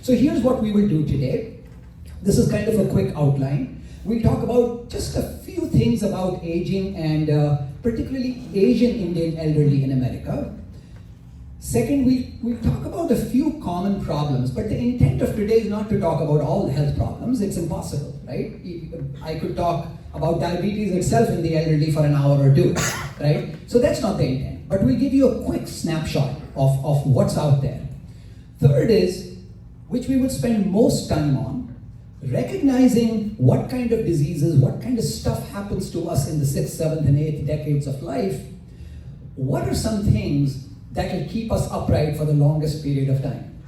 So here's what we will do today. This is kind of a quick outline. We'll talk about just a few things about aging and particularly Asian Indian elderly in America. Second, we'll talk about a few common problems, but the intent of today is not to talk about all the health problems. It's impossible, right? I could talk about diabetes itself in the elderly for an hour or two, right? So that's not the intent. But we'll give you a quick snapshot of what's out there. Third is, which we will spend most time on, recognizing what kind of diseases, what kind of stuff happens to us in the 6th, 7th, and 8th decades of life. What are some things that will keep us upright for the longest period of time,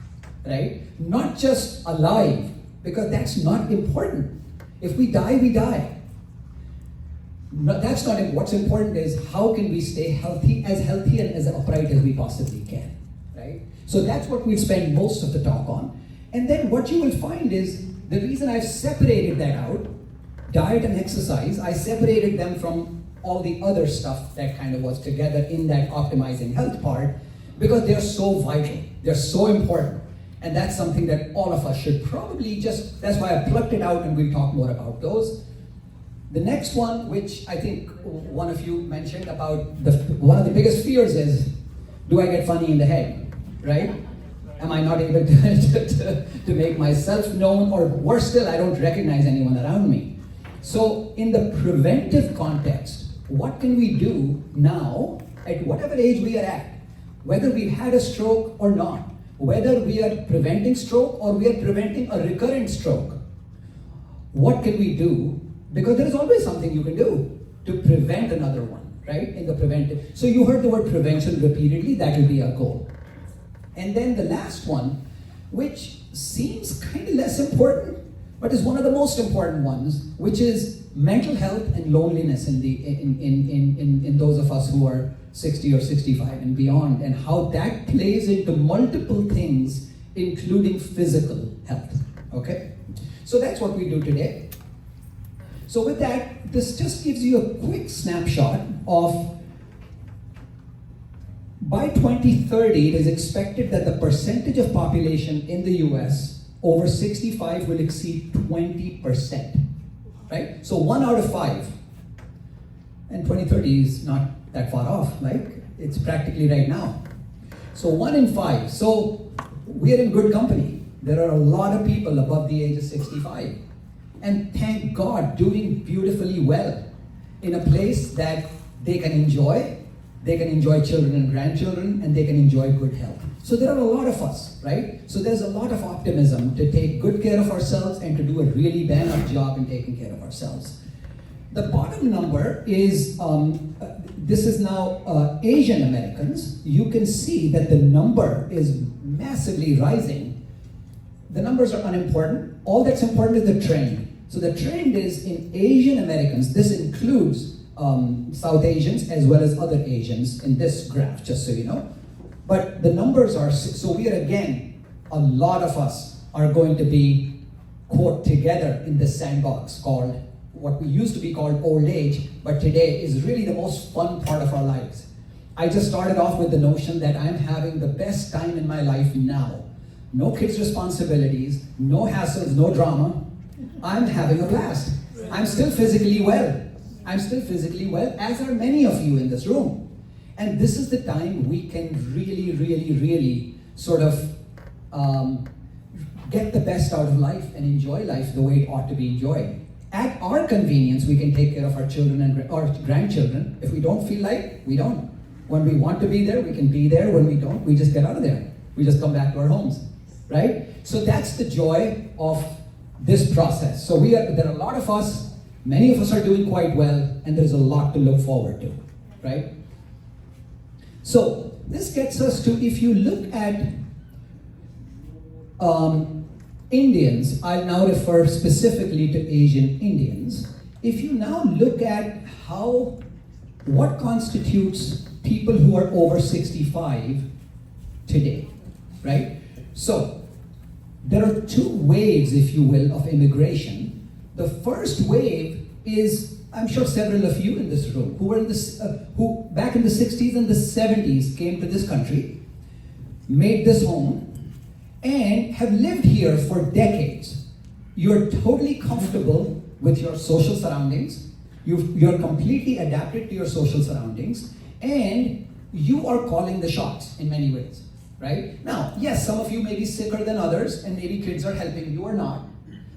right? Not just alive, because that's not important. If we die, we die. That's not it. What's important is how can we stay healthy and as upright as we possibly can, right? So that's what we'll spend most of the talk on. And then what you will find is, the reason I've separated that out, diet and exercise, I separated them from all the other stuff that kind of was together in that optimizing health part, because they're so vital, they're so important. And that's something that all of us should probably that's why I plucked it out and we'll talk more about those. The next one, which I think one of you mentioned about, one of the biggest fears is, do I get funny in the head, right? Am I not able to make myself known, or worse still, I don't recognize anyone around me. So in the preventive context, what can we do now at whatever age we are at? Whether we've had a stroke or not, whether we are preventing stroke or we are preventing a recurrent stroke, what can we do? Because there is always something you can do to prevent another one, right? In the preventive. So you heard the word prevention repeatedly, that will be our goal. And then the last one, which seems kind of less important, but is one of the most important ones, which is mental health and loneliness in those of us who are 60 or 65 and beyond, and how that plays into multiple things, including physical health, okay? So that's what we do today. So with that, this just gives you a quick snapshot of, by 2030, it is expected that the percentage of population in the US over 65 will exceed 20%, right? So 1 out of 5. And 2030 is not that far off, like it's practically right now. So 1 in 5. So we're in good company. There are a lot of people above the age of 65. And thank God, doing beautifully well in a place that they can enjoy children and grandchildren, and they can enjoy good health. So there are a lot of us, right? So there's a lot of optimism to take good care of ourselves and to do a really bang-up job in taking care of ourselves. The bottom number is, this is now Asian Americans. You can see that the number is massively rising. The numbers are unimportant. All that's important is the trend. So the trend is in Asian Americans, this includes South Asians as well as other Asians in this graph, just so you know. But the numbers are, so we are again, a lot of us are going to be, quote, together in this sandbox called, what we used to be called old age, but today is really the most fun part of our lives. I just started off with the notion that I'm having the best time in my life now. No kids' responsibilities, no hassles, no drama. I'm having a blast. I'm still physically well. As are many of you in this room. And this is the time we can really, really, really sort of get the best out of life and enjoy life the way it ought to be enjoyed. At our convenience, we can take care of our children and our grandchildren. If we don't feel like, we don't. When we want to be there, we can be there. When we don't, we just get out of there. We just come back to our homes, right? So that's the joy of this process. So there are a lot of us, many of us are doing quite well, and there's a lot to look forward to, right? So this gets us to, if you look at Indians, I'll now refer specifically to Asian Indians. If you now look at what constitutes people who are over 65 today, right? So there are two waves, if you will, of immigration. The first wave is, I'm sure several of you in this room who were in this, who back in the 60s and the 70s came to this country, made this home, and have lived here for decades. You're totally comfortable with your social surroundings. You're completely adapted to your social surroundings, and you are calling the shots in many ways, right? Now, yes, some of you may be sicker than others, and maybe kids are helping you or not.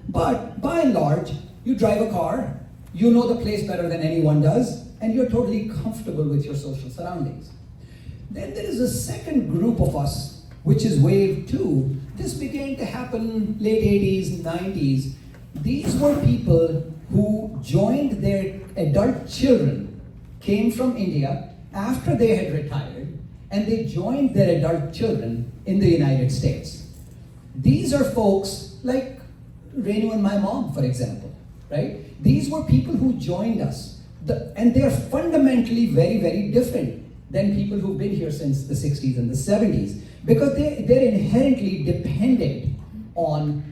But by and large, you drive a car, you know the place better than anyone does, and you're totally comfortable with your social surroundings. Then there is a second group of us, which is wave 2. This began to happen late 80s, 90s. These were people who joined their adult children, came from India after they had retired, and they joined their adult children in the United States. These are folks like Renu and my mom, for example, right? These were people who joined us, and they're fundamentally very, very different than people who've been here since the 60s and the 70s, because they're inherently dependent on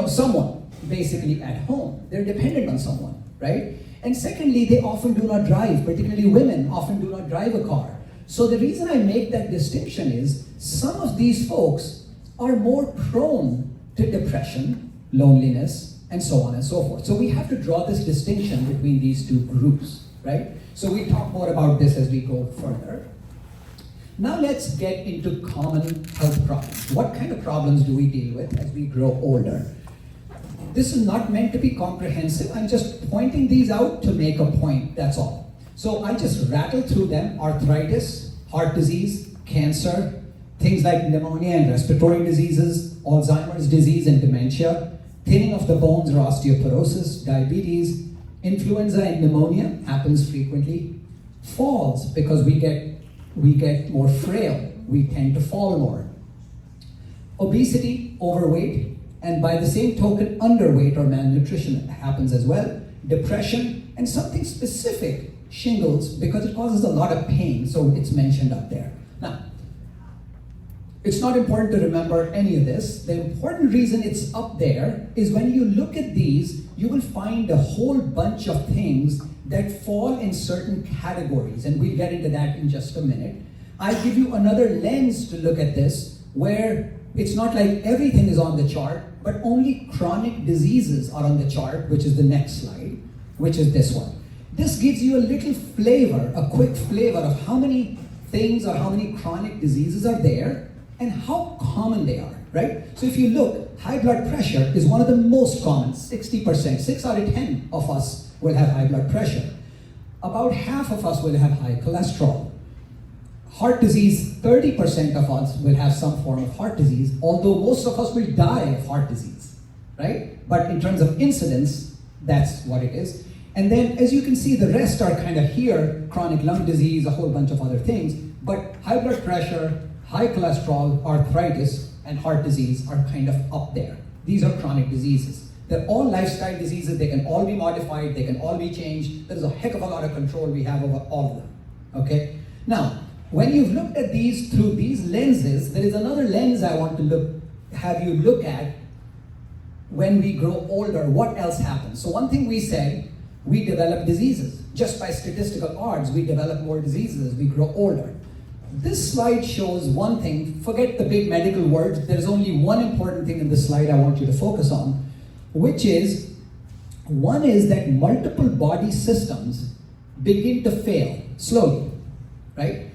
someone basically at home. They're dependent on someone, right? And secondly, they often do not drive, particularly women often do not drive a car. So the reason I make that distinction is some of these folks are more prone to depression, loneliness, and so on and so forth. So we have to draw this distinction between these two groups, right? So we'll talk more about this as we go further. Now let's get into common health problems. What kind of problems do we deal with as we grow older? This is not meant to be comprehensive. I'm just pointing these out to make a point, that's all. So I just rattle through them: arthritis, heart disease, cancer, things like pneumonia and respiratory diseases, Alzheimer's disease and dementia, thinning of the bones or osteoporosis, diabetes, influenza and pneumonia happens frequently, falls because we get more frail, we tend to fall more. Obesity, overweight, and by the same token, underweight or malnutrition happens as well. Depression, and something specific, shingles, because it causes a lot of pain, so it's mentioned up there. Now, it's not important to remember any of this. The important reason it's up there is when you look at these, you will find a whole bunch of things that fall in certain categories, and we'll get into that in just a minute. I give you another lens to look at this, where it's not like everything is on the chart, but only chronic diseases are on the chart, which is the next slide, which is this one. This gives you a little flavor, a quick flavor of how many things or how many chronic diseases are there and how common they are, right? So if you look, high blood pressure is one of the most common, 60%. 6 out of 10 of us will have high blood pressure. About half of us will have high cholesterol. Heart disease, 30% of us will have some form of heart disease, although most of us will die of heart disease, right? But in terms of incidence, that's what it is. And then, as you can see, the rest are kind of here: chronic lung disease, a whole bunch of other things. But high blood pressure, high cholesterol, arthritis, and heart disease are kind of up there. These are chronic diseases. They're all lifestyle diseases. They can all be modified. They can all be changed. There's a heck of a lot of control we have over all of them, okay? Now, when you've looked at these through these lenses, there is another lens I want to have you look at. When we grow older, what else happens? So one thing we said, we develop diseases. Just by statistical odds, we develop more diseases as we grow older. This slide shows one thing. Forget the big medical words. There's only one important thing in this slide I want you to focus on, which is, one is that multiple body systems begin to fail slowly, right?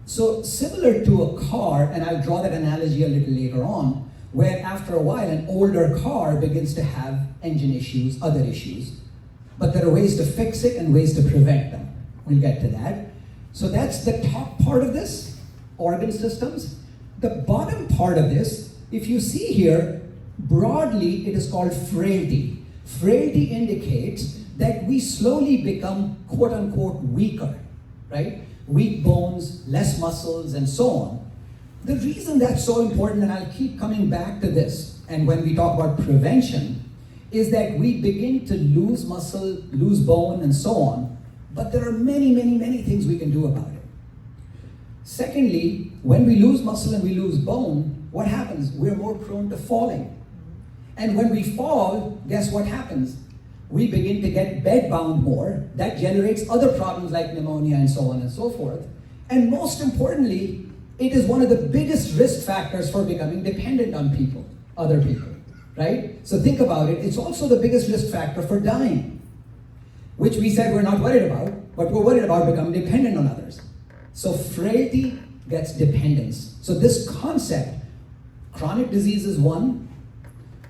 So similar to a car, and I'll draw that analogy a little later on, where after a while an older car begins to have engine issues, other issues, but there are ways to fix it and ways to prevent them. We'll get to that. So that's the top part of this, organ systems. The bottom part of this, if you see here, broadly it is called frailty. Frailty indicates that we slowly become quote unquote weaker, right? Weak bones, less muscles, and so on. The reason that's so important, and I'll keep coming back to this, and when we talk about prevention, is that we begin to lose muscle, lose bone, and so on, but there are many, many, many things we can do about it. Secondly, when we lose muscle and we lose bone, what happens? We're more prone to falling. And when we fall, guess what happens? We begin to get bed-bound more. That generates other problems like pneumonia and so on and so forth. And most importantly, it is one of the biggest risk factors for becoming dependent on people, other people, right? So think about it, it's also the biggest risk factor for dying, which we said we're not worried about, but we're worried about becoming dependent on others. So frailty gets dependence. So this concept, chronic disease is one,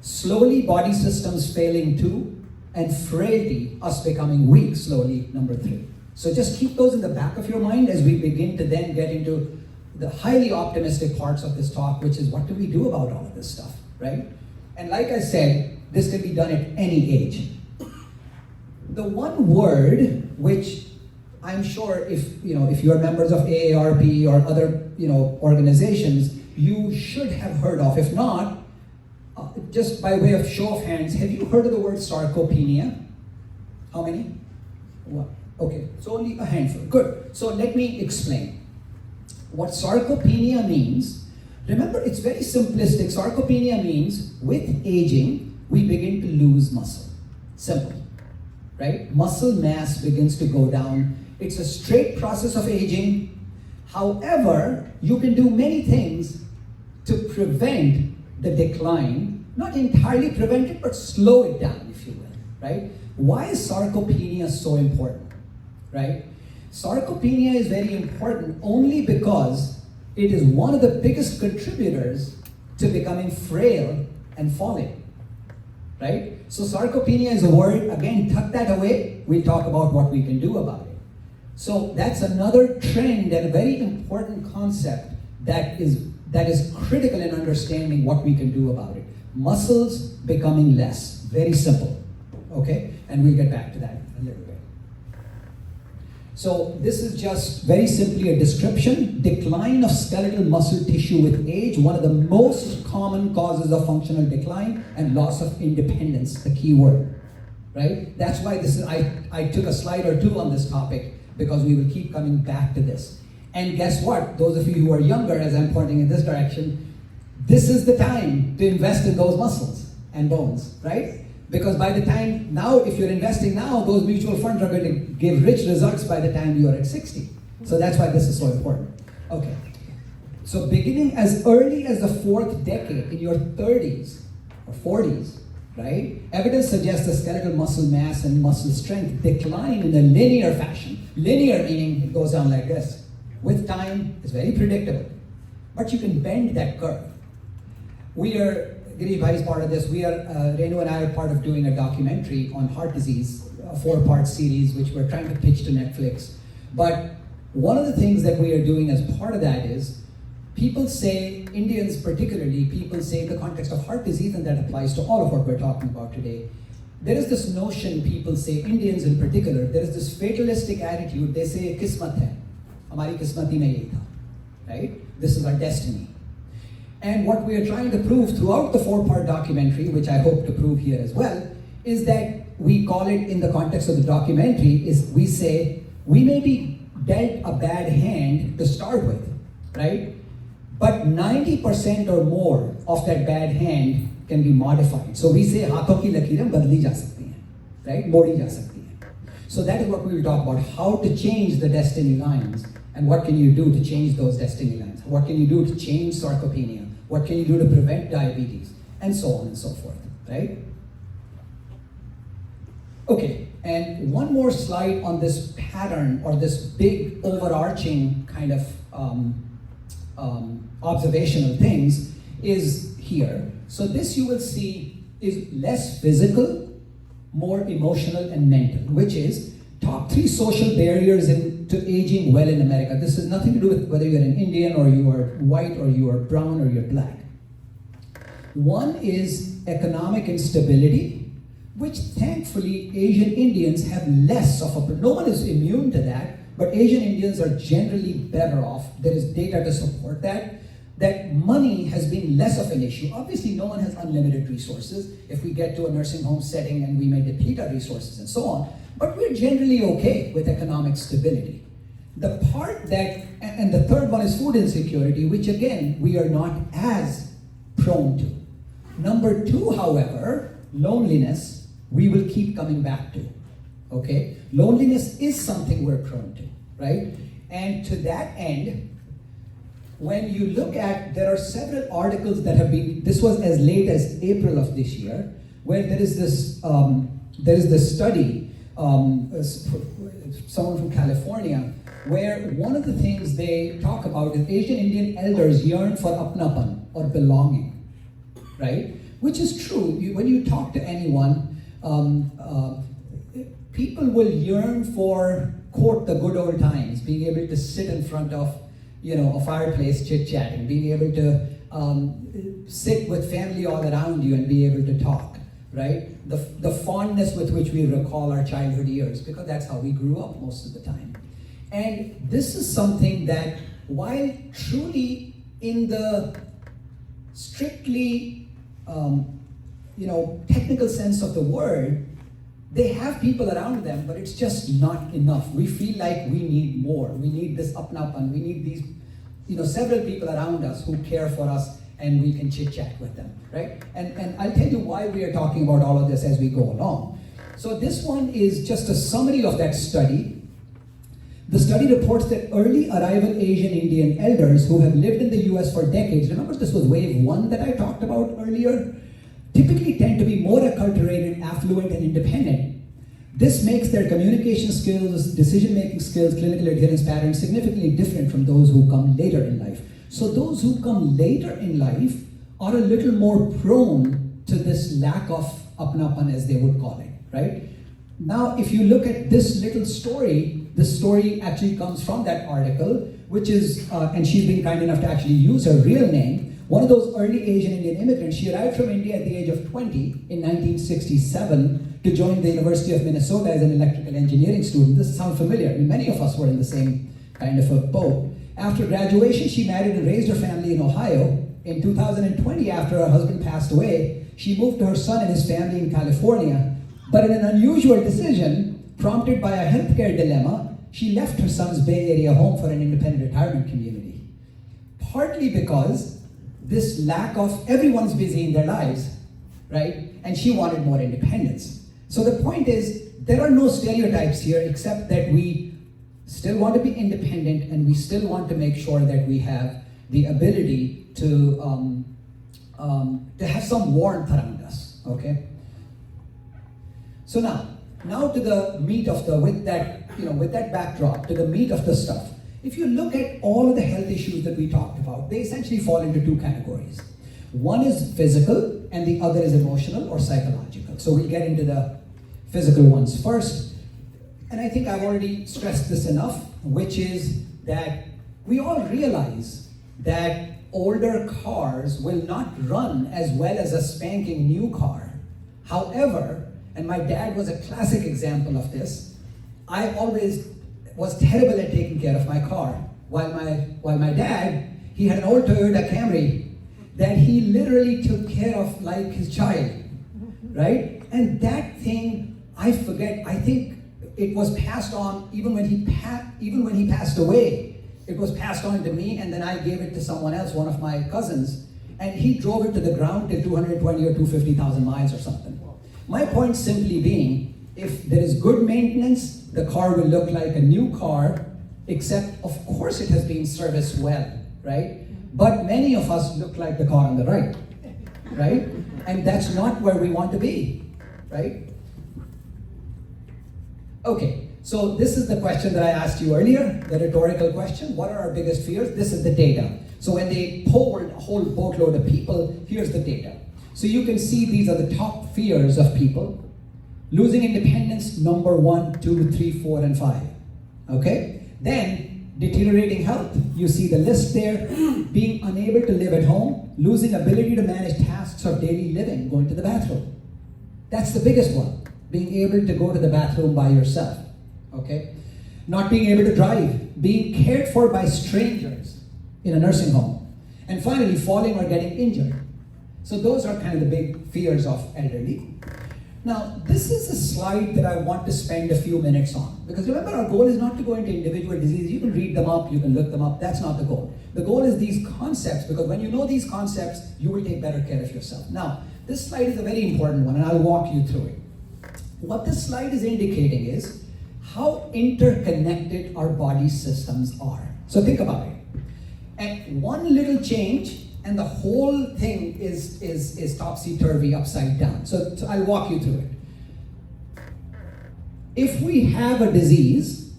slowly body systems failing two, and frailty, us becoming weak slowly, number three. So just keep those in the back of your mind as we begin to then get into the highly optimistic parts of this talk, which is what do we do about all of this stuff, right? And like I said, this can be done at any age. The one word which I'm sure if you're members of AARP or other organizations, you should have heard of. If not, just by way of show of hands, have you heard of the word sarcopenia? How many? Well, okay, so only a handful. Good. So let me explain. What sarcopenia means, remember it's very simplistic. Sarcopenia means with aging, we begin to lose muscle. Simple, right? Muscle mass begins to go down. It's a straight process of aging. However, you can do many things to prevent the decline, not entirely prevent it, but slow it down, if you will, right? Why is sarcopenia so important, right? Sarcopenia is very important only because it is one of the biggest contributors to becoming frail and falling, right? So sarcopenia is a word, again, tuck that away, we'll talk about what we can do about it. So that's another trend and a very important concept that is critical in understanding what we can do about it. Muscles becoming less, very simple, okay? And we'll get back to that a little bit. So this is just very simply a description. Decline of skeletal muscle tissue with age, one of the most common causes of functional decline and loss of independence, the key word, right? That's why this is, I took a slide or two on this topic because we will keep coming back to this. And guess what? Those of you who are younger, as I'm pointing in this direction, this is the time to invest in those muscles and bones, right? Because by the time, now if you're investing now, those mutual funds are going to give rich results by the time you are at 60. So that's why this is so important. Okay. So beginning as early as the fourth decade, in your 30s or 40s, right? Evidence suggests the skeletal muscle mass and muscle strength decline in a linear fashion. Linear meaning it goes down like this. With time, it's very predictable. But you can bend that curve. We are, Girish Bhai is part of this. We are, Renu and I are part of doing a documentary on heart disease, a 4-part series, which we're trying to pitch to Netflix. But one of the things that we are doing as part of that is, people say, Indians particularly, people say in the context of heart disease, and that applies to all of what we're talking about today, there is this notion, people say, Indians in particular, there is this fatalistic attitude, they say, kismat hai, hamari kismati mein ye tha, right? This is our destiny. And what we are trying to prove throughout the 4-part documentary, which I hope to prove here as well, is that we call it in the context of the documentary, is we say, we may be dealt a bad hand to start with, right? But 90% or more of that bad hand can be modified. So we say, haathon ki lakirein badli ja sakti hain, right? Modi ja sakti hain. So that is what we will talk about, how to change the destiny lines, and what can you do to change those destiny lines? What can you do to change sarcopenia? What can you do to prevent diabetes? And so on and so forth, right? Okay, and one more slide on this pattern or this big overarching kind of observation of things is here. So this you will see is less physical, more emotional and mental, which is top 3 social barriers to aging well in America. This has nothing to do with whether you're an Indian or you are white or you are brown or you're black. One is economic instability, which thankfully Asian Indians have less of a, no one is immune to that, but Asian Indians are generally better off. There is data to support that money has been less of an issue. Obviously, no one has unlimited resources. If we get to a nursing home setting and we may deplete our resources and so on, but we're generally okay with economic stability. The part that, and the third one is food insecurity, which again, we are not as prone to. Number 2, however, loneliness, we will keep coming back to, okay? Loneliness is something we're prone to, right? And to that end, when you look at, there are several articles that have been, this was as late as April of this year, where there is this study, someone from California, where one of the things they talk about is Asian Indian elders yearn for apnapan, or belonging, right? Which is true. When you talk to anyone, people will yearn for, quote, the good old times, being able to sit in front of, a fireplace chit-chatting, being able to sit with family all around you and be able to talk, right? The fondness with which we recall our childhood years, because that's how we grew up most of the time. And this is something that, while truly in the strictly, technical sense of the word, they have people around them, but it's just not enough. We feel like we need more. We need this apnapan. We need these, several people around us who care for us, and we can chit-chat with them, right? And I'll tell you why we are talking about all of this as we go along. So this one is just a summary of that study. The study reports that early arrival Asian Indian elders who have lived in the US for decades, remember this was wave 1 that I talked about earlier, typically tend to be more acculturated, affluent, and independent. This makes their communication skills, decision-making skills, clinical adherence patterns significantly different from those who come later in life. So those who come later in life are a little more prone to this lack of apnapan, as they would call it, right? Now, if you look at this little story, this story actually comes from that article, which is, and she's been kind enough to actually use her real name. One of those early Asian Indian immigrants, she arrived from India at the age of 20 in 1967 to join the University of Minnesota as an electrical engineering student. This sounds familiar. I mean, many of us were in the same kind of a boat. After graduation, she married and raised her family in Ohio. In 2020, after her husband passed away, she moved to her son and his family in California. But in an unusual decision, prompted by a healthcare dilemma, she left her son's Bay Area home for an independent retirement community. Partly because this lack of, everyone's busy in their lives, right? And she wanted more independence. So the point is, there are no stereotypes here except that we still want to be independent, and we still want to make sure that we have the ability to have some warmth around us, okay? So now to the meat of with that backdrop, to the meat of the stuff. If you look at all of the health issues that we talked about, they essentially fall into two categories. One is physical, and the other is emotional or psychological. So we'll get into the physical ones first. And I think I've already stressed this enough, which is that we all realize that older cars will not run as well as a spanking new car. However, and my dad was a classic example of this, I always was terrible at taking care of my car. While my dad, he had an old Toyota Camry that he literally took care of like his child, right? And that thing, I forget, I think it was passed on even when he passed away. It was passed on to me, and then I gave it to someone else, one of my cousins, and he drove it to the ground till 220 or 250,000 miles or something. My point simply being, if there is good maintenance, the car will look like a new car, except of course it has been serviced well, right? But many of us look like the car on the right, right? And that's not where we want to be, right? Okay, so this is the question that I asked you earlier, the rhetorical question. What are our biggest fears? This is the data. So when they polled a whole boatload of people, here's the data. So you can see these are the top fears of people. Losing independence, number 1, 2, 3, 4, and 5. Okay? Then, deteriorating health, you see the list there. Being unable to live at home, losing ability to manage tasks of daily living, going to the bathroom. That's the biggest one. Being able to go to the bathroom by yourself. Okay? Not being able to drive, being cared for by strangers in a nursing home. And finally, falling or getting injured. So those are kind of the big fears of elderly. Now, this is a slide that I want to spend a few minutes on. Because remember, our goal is not to go into individual diseases. You can read them up, you can look them up. That's not the goal. The goal is these concepts, because when you know these concepts, you will take better care of yourself. Now, this slide is a very important one, and I'll walk you through it. What this slide is indicating is how interconnected our body systems are. So think about it. And one little change and the whole thing is topsy-turvy, upside down. So I'll walk you through it. If we have a disease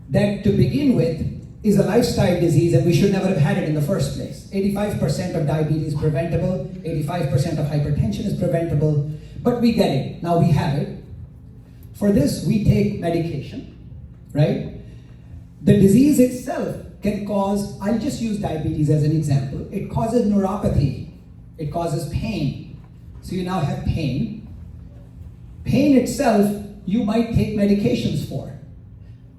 that to begin with is a lifestyle disease and we should never have had it in the first place. 85% of diabetes is preventable, 85% of hypertension is preventable, but we get it. Now we have it. For this, we take medication, right? The disease itself can cause, I'll just use diabetes as an example. It causes neuropathy. It causes pain. So you now have pain. Pain itself, you might take medications for.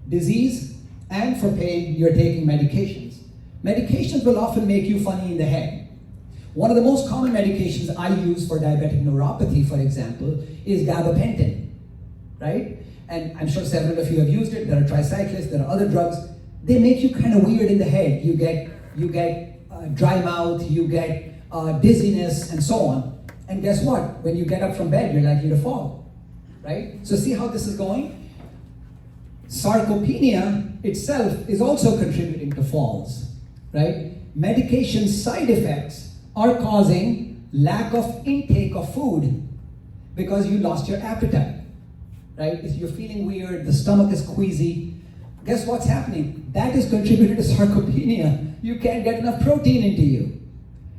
Disease and for pain, you're taking medications. Medications will often make you funny in the head. One of the most common medications I use for diabetic neuropathy, for example, is gabapentin, right? And I'm sure several of you have used it. There are tricyclists, there are other drugs. They make you kind of weird in the head. You get dry mouth, you get dizziness, and so on. And guess what? When you get up from bed, you're likely to fall, right? So see how this is going? Sarcopenia itself is also contributing to falls, right? Medication side effects are causing lack of intake of food because you lost your appetite, right? If you're feeling weird, the stomach is queasy, guess what's happening? That is contributing to sarcopenia. You can't get enough protein into you,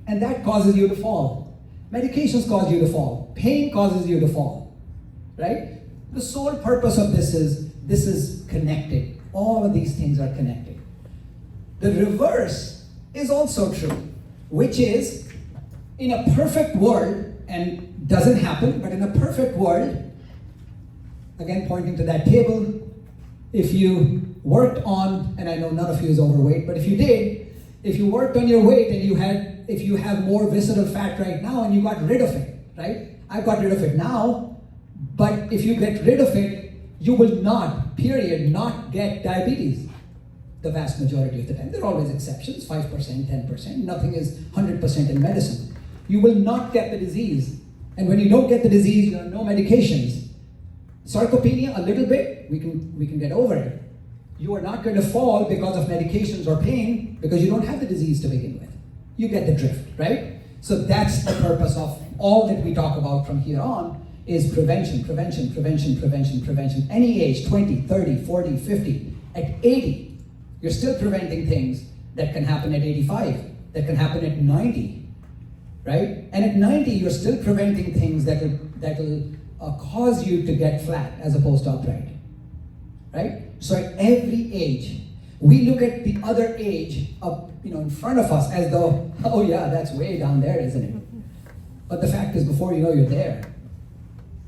and that causes you to fall. Medications cause you to fall. Pain causes you to fall, right? The sole purpose of this is connected. All of these things are connected. The reverse is also true, which is in a perfect world, and doesn't happen, but in a perfect world, again pointing to that table, if you worked on, and I know none of you is overweight, but if you did, if you worked on your weight and if you have more visceral fat right now and you got rid of it, right? I've got rid of it now, but if you get rid of it, you will not, period, not get diabetes the vast majority of the time. There are always exceptions, 5%, 10%. Nothing is 100% in medicine. You will not get the disease. And when you don't get the disease, you have no medications. Sarcopenia, a little bit, we can get over it. You are not going to fall because of medications or pain because you don't have the disease to begin with. You get the drift, right? So that's the purpose of all that we talk about from here on is prevention, prevention, prevention, prevention, prevention. Any age, 20, 30, 40, 50. At 80, you're still preventing things that can happen at 85, that can happen at 90, right? And at 90, you're still preventing things that will cause you to get flat as opposed to upright, right? So at every age, we look at the other age of, in front of us as though, oh yeah, that's way down there, isn't it? But the fact is, before you know, you're there,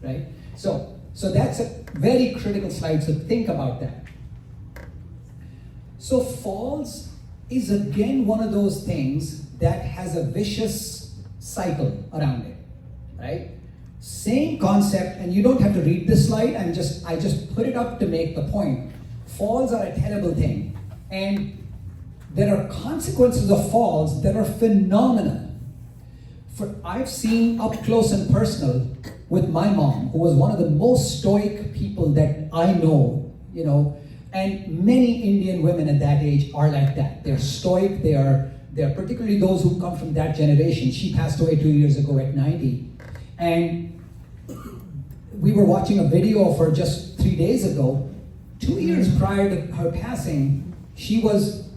right? So that's a very critical slide, so think about that. So falls is again one of those things that has a vicious cycle around it, right? Same concept, and you don't have to read this slide, I just put it up to make the point. Falls are a terrible thing, and there are consequences of falls that are phenomenal. I've seen up close and personal with my mom, who was one of the most stoic people that I know, and many Indian women at that age are like that. They're stoic, they're particularly those who come from that generation. She passed away 2 years ago at 90. And we were watching a video of her just 3 days ago. 2 years prior to her passing, she was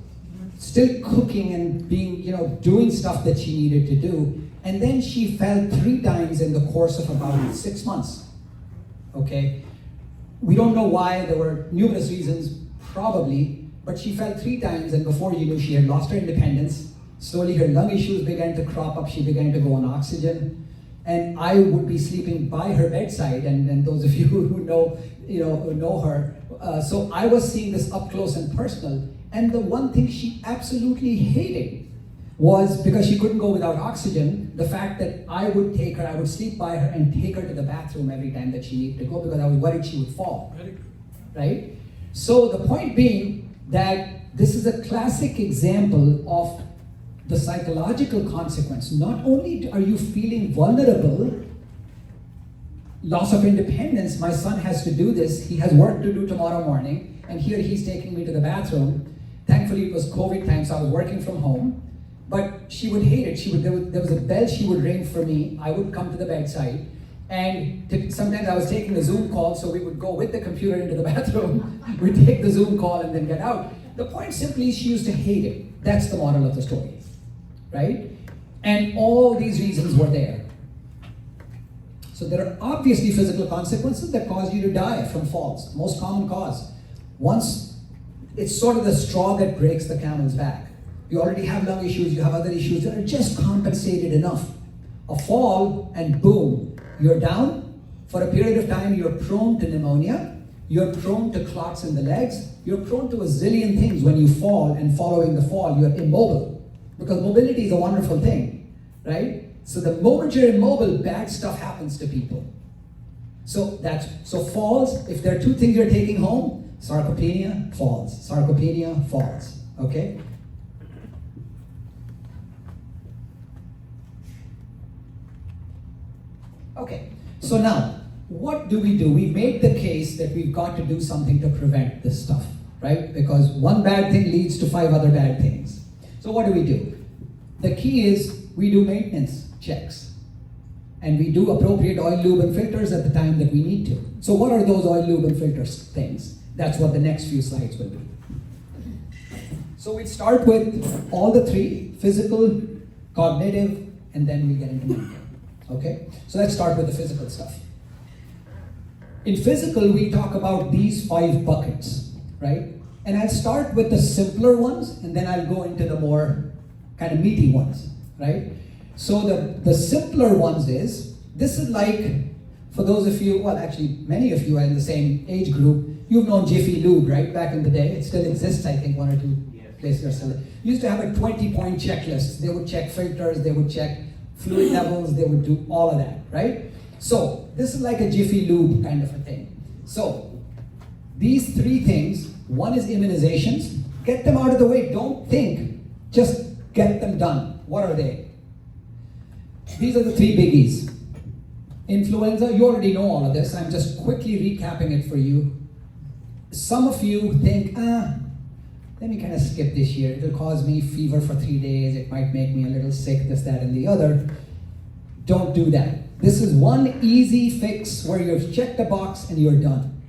still cooking and being, doing stuff that she needed to do. And then she fell 3 times in the course of about 6 months, okay? We don't know why, there were numerous reasons, probably, but she fell 3 times, and before you knew, she had lost her independence. Slowly her lung issues began to crop up, she began to go on oxygen. And I would be sleeping by her bedside, and those of you who know her. So I was seeing this up close and personal, and the one thing she absolutely hated was, because she couldn't go without oxygen, the fact that I would sleep by her and take her to the bathroom every time that she needed to go because I was worried she would fall, right? So the point being that this is a classic example of the psychological consequence. Not only are you feeling vulnerable, loss of independence, my son has to do this, he has work to do tomorrow morning, and here he's taking me to the bathroom. Thank thankfully it was COVID time, so I was working from home. But she would hate it. There was a bell she would ring for me. I would come to the bedside, and sometimes I was taking a Zoom call, so we would go with the computer into the bathroom. We'd take the Zoom call and then get out. The point simply is she used to hate it. That's the moral of the story, right? And all these reasons were there. So there are obviously physical consequences that cause you to die from falls. Most common cause. Once, it's sort of the straw that breaks the camel's back. You already have lung issues, you have other issues that are just compensated enough. A fall and boom, you're down. For a period of time, you're prone to pneumonia, you're prone to clots in the legs, you're prone to a zillion things when you fall, and following the fall, you're immobile. Because mobility is a wonderful thing, right? So the moment you're immobile, bad stuff happens to people. So falls, if there are two things you're taking home, sarcopenia, falls. Sarcopenia, falls, okay? Okay, so now, what do? We made the case that we've got to do something to prevent this stuff, right? Because one bad thing leads to 5 other bad things. So what do? The key is we do maintenance checks. And we do appropriate oil, lube, and filters at the time that we need to. So what are those oil, lube, and filters things? That's what the next few slides will be. So we start with all the 3, physical, cognitive, and then we get into mental. Okay, so let's start with the physical stuff. In physical, we talk about these 5 buckets, right? And I'll start with the simpler ones, and then I'll go into the more kind of meaty ones, right? So the simpler ones this is like, for those of you, well actually many of you are in the same age group, you've known Jiffy Lube, right? Back in the day, it still exists, I think, 1 or 2 places are still. Used to have a 20-point checklist. They would check filters, they would check fluid levels, they would do all of that, right? So this is like a Jiffy Lube kind of a thing. So these 3 things, one is immunizations. Get them out of the way, don't think, just get them done. What are they? These are the 3 biggies. Influenza, you already know all of this, I'm just quickly recapping it for you. Some of you think, let me kind of skip this year. It'll cause me fever for 3 days. It might make me a little sick, this, that, and the other. Don't do that. This is one easy fix where you've checked a box and you're done,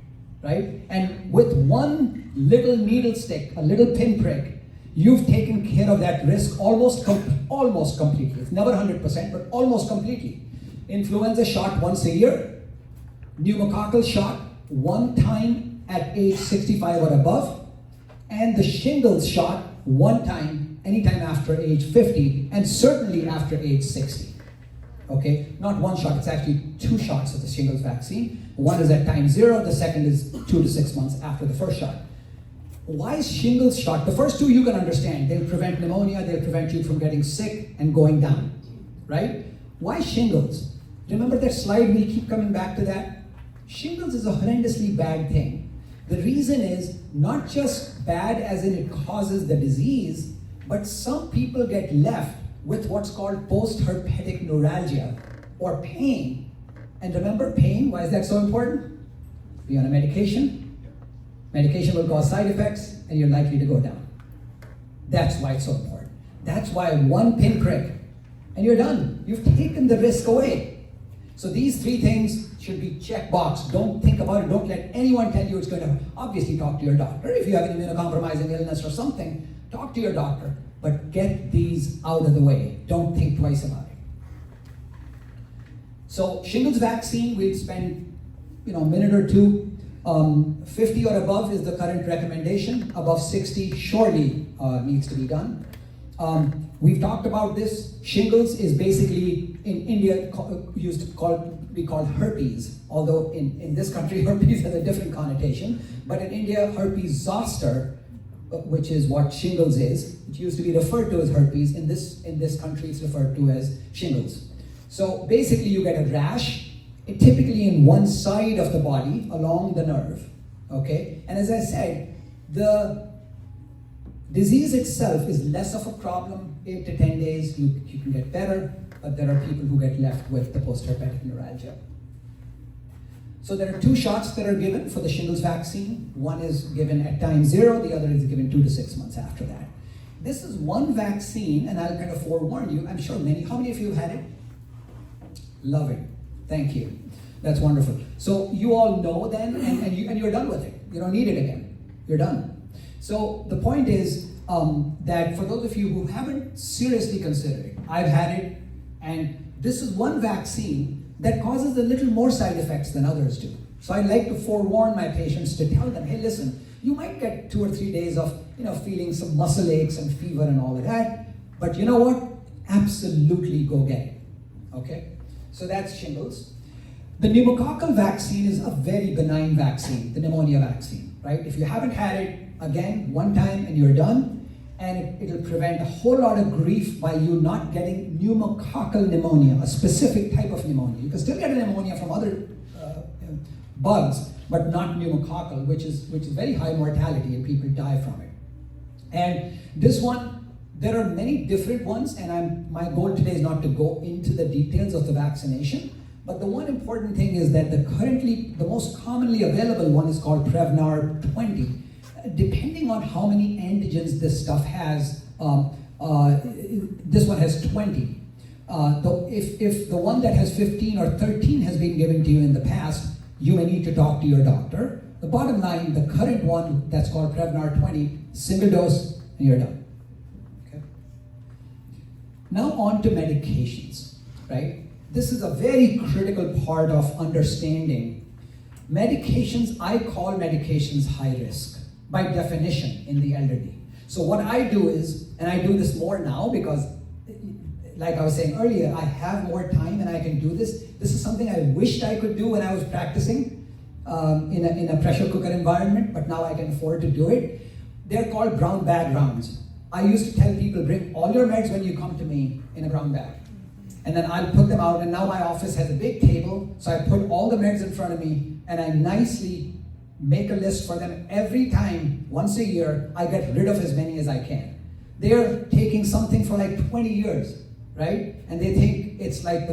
right? And with one little needle stick, a little pinprick, you've taken care of that risk almost completely. It's never 100%, but almost completely. Influenza shot once a year. Pneumococcal shot 1 time at age 65 or above. And the shingles shot 1 time, anytime after age 50, and certainly after age 60. Okay, not 1 shot, it's actually 2 shots of the shingles vaccine. One is at time 0, the second is 2 to 6 months after the first shot. Why is shingles shot? The first 2 you can understand. They'll prevent pneumonia, they'll prevent you from getting sick and going down, right? Why shingles? Remember that slide, we keep coming back to that? Shingles is a horrendously bad thing. The reason is not just bad as in it causes the disease, but some people get left with what's called post-herpetic neuralgia, or pain. And remember pain, why is that so important? Be on a medication. Medication will cause side effects, and you're likely to go down. That's why it's so important. That's why 1 pinprick, and you're done. You've taken the risk away. So these 3 things should be checkbox. Don't think about it. Don't let anyone tell you it's going to. Obviously talk to your doctor. If you have an immunocompromising illness or something, talk to your doctor. But get these out of the way. Don't think twice about it. So shingles vaccine, we'll spend a minute or 2. 50 or above is the current recommendation. Above 60 surely needs to be done. We've talked about this. Shingles is basically in India be called herpes, although in this country herpes has a different connotation. But in India, herpes zoster, which is what shingles is, which used to be referred to as herpes, in this country it's referred to as shingles. So basically you get a rash, typically in one side of the body along the nerve, okay? And as I said, the disease itself is less of a problem. 8 to 10 days, you can get better, but there are people who get left with the post-herpetic neuralgia. So there are 2 shots that are given for the shingles vaccine. One is given at time 0, the other is given 2 to 6 months after that. This is one vaccine, and I'll kind of forewarn you, I'm sure how many of you have had it? Love it. Thank you. That's wonderful. So you all know then, and you're done with it. You don't need it again. You're done. So the point is that for those of you who haven't seriously considered it, I've had it, and this is one vaccine that causes a little more side effects than others do. So I like to forewarn my patients to tell them, hey, listen, you might get 2 or 3 days of feeling some muscle aches and fever and all of that, but you know what? Absolutely go get it. Okay? So that's shingles. The pneumococcal vaccine is a very benign vaccine, the pneumonia vaccine, right? If you haven't had it, again, one time and you're done, and it'll prevent a whole lot of grief by you not getting pneumococcal pneumonia, a specific type of pneumonia. You can still get a pneumonia from other bugs, but not pneumococcal, which is very high mortality and people die from it. And this one, there are many different ones, and my goal today is not to go into the details of the vaccination, but the one important thing is that the most commonly available one is called Prevnar 20. Depending on how many antigens this stuff has, this one has 20. If the one that has 15 or 13 has been given to you in the past, you may need to talk to your doctor. The bottom line, the current one that's called Prevnar 20, single dose, and you're done. Okay. Now on to medications, right? This is a very critical part of understanding. Medications, I call medications high risk, by definition in the elderly. So what I do is, and I do this more now because, like I was saying earlier, I have more time and I can do this. This is something I wished I could do when I was practicing in a pressure cooker environment, but now I can afford to do it. They're called brown bag rounds. I used to tell people, bring all your meds when you come to me in a brown bag. And then I'll put them out, and now my office has a big table, so I put all the meds in front of me, and I nicely make a list for them every time, once a year, I get rid of as many as I can. They're taking something for like 20 years, right? And they think it's like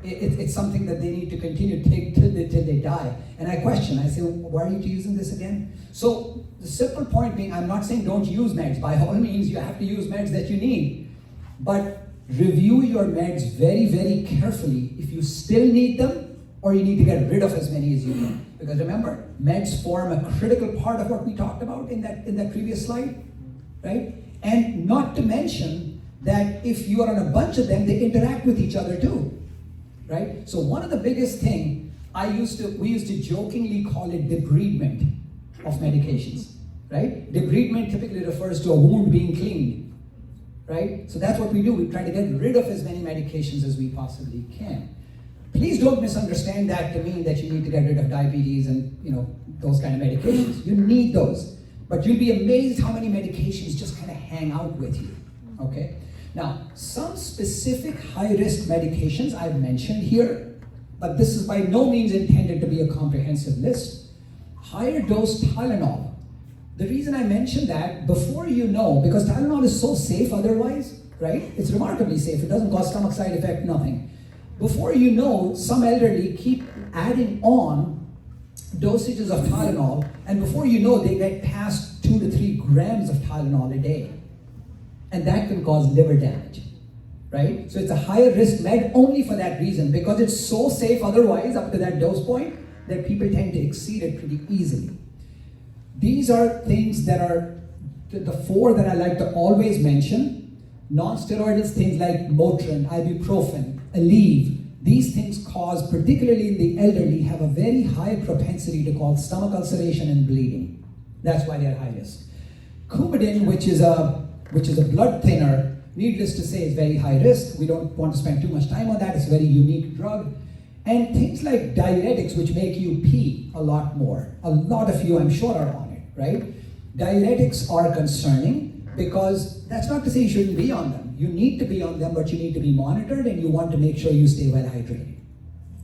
it's something that they need to continue to take till they die. And I question, I say, why are you using this again? So the simple point being, I'm not saying don't use meds. By all means, you have to use meds that you need. But review your meds very, very carefully if you still need them or you need to get rid of as many as you can. Because remember, meds form a critical part of what we talked about in that previous slide, right? And not to mention that if you are on a bunch of them, they interact with each other too, right? So one of the biggest thing, we used to jokingly call it debridement of medications, right? Debridement typically refers to a wound being cleaned, right? So that's what we do. We try to get rid of as many medications as we possibly can. Please don't misunderstand that to mean that you need to get rid of diabetes and those kind of medications. You need those. But you'll be amazed how many medications just kind of hang out with you, okay? Now, some specific high-risk medications I've mentioned here, but this is by no means intended to be a comprehensive list. Higher dose Tylenol. The reason I mention that, before because Tylenol is so safe otherwise, right? It's remarkably safe. It doesn't cause stomach side effect, nothing. Before you know, some elderly keep adding on dosages of Tylenol, and before you know, they get past 2 to 3 grams of Tylenol a day. And that can cause liver damage, right? So it's a higher risk med only for that reason, because it's so safe otherwise up to that dose point that people tend to exceed it pretty easily. These are things that are the 4 that I like to always mention. Non-steroidal things like Motrin, ibuprofen, Aleve. These things cause, particularly in the elderly, have a very high propensity to cause stomach ulceration and bleeding. That's why they're high risk. Coumadin, which is a blood thinner, needless to say, is very high risk. We don't want to spend too much time on that. It's a very unique drug. And things like diuretics, which make you pee a lot more. A lot of you, I'm sure, are on it, right? Diuretics are concerning because that's not to say you shouldn't be on them. You need to be on them, but you need to be monitored, and you want to make sure you stay well hydrated,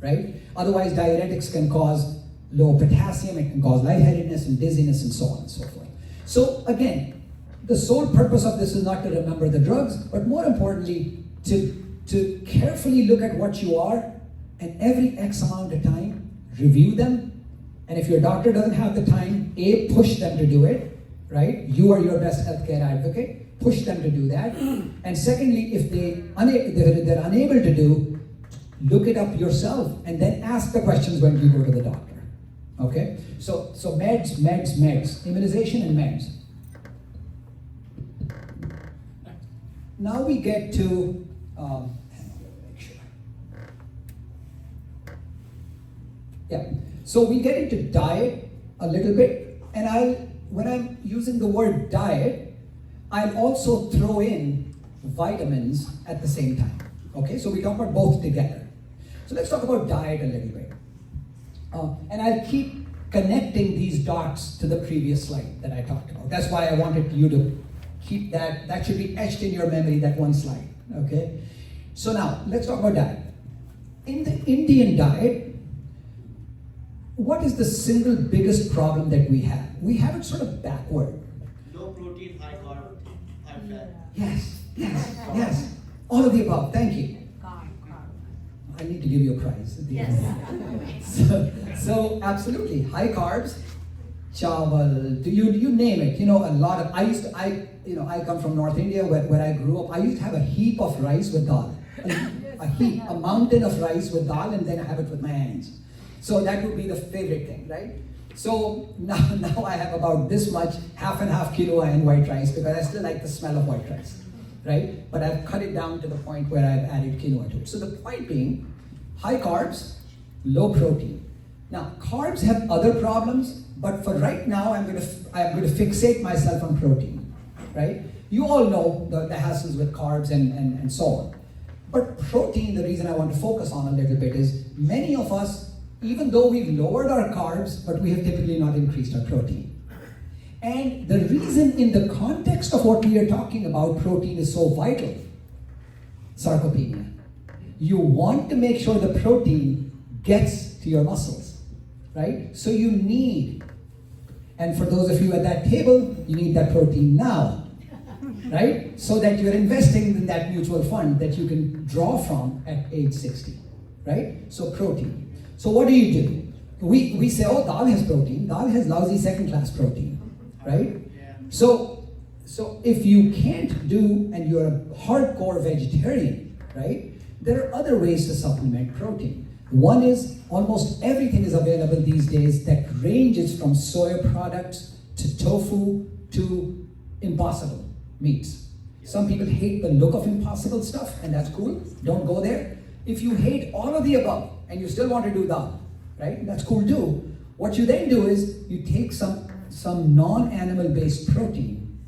right? Otherwise, diuretics can cause low potassium, it can cause lightheadedness and dizziness and so on and so forth. So again, the sole purpose of this is not to remember the drugs, but more importantly, to carefully look at what you are, and every X amount of time, review them, and if your doctor doesn't have the time, A, push them to do it, right? You are your best healthcare advocate, push them to do that. And secondly, if they're unable to do, look it up yourself and then ask the questions when you go to the doctor. Okay? So meds, immunization and meds. Now we get to, hang on, let me make sure. Yeah, so we get into diet a little bit, and when I'm using the word diet, I'll also throw in vitamins at the same time. Okay, so we talk about both together. So let's talk about diet a little bit. And I'll keep connecting these dots to the previous slide that I talked about. That's why I wanted you to keep that should be etched in your memory, that one slide, okay? So now, let's talk about diet. In the Indian diet, what is the single biggest problem that we have? We have it sort of backward. Low protein, high carb, high fat. Yes. All of the above, thank you. I need to give you a prize at the end. So absolutely, high carbs, chawal, you name it. A lot of, I come from North India where I grew up. I used to have a heap of rice with dal. A mountain of rice with dal, and then I have it with my hands. So that would be the favorite thing, right? So now I have about this much, half and half quinoa and white rice, because I still like the smell of white rice, right? But I've cut it down to the point where I've added quinoa to it. So the point being, high carbs, low protein. Now, carbs have other problems, but for right now, I'm going to fixate myself on protein, right? You all know the hassles with carbs and so on. But protein, the reason I want to focus on a little bit is, many of us, even though we've lowered our carbs, but we have typically not increased our protein. And the reason in the context of what we are talking about, protein is so vital, sarcopenia. You want to make sure the protein gets to your muscles, right? So you need, and for those of you at that table, you need that protein now, right? So that you're investing in that mutual fund that you can draw from at age 60, right? So protein. So what do? We say, oh, dal has protein. Dal has lousy second-class protein, right? Yeah. So if you can't do, and you're a hardcore vegetarian, right? There are other ways to supplement protein. One is, almost everything is available these days that ranges from soya products to tofu to impossible meats. Some people hate the look of impossible stuff, and that's cool. Don't go there. If you hate all of the above, and you still want to do dal, right? That's cool too. What you then do is, you take some non-animal based protein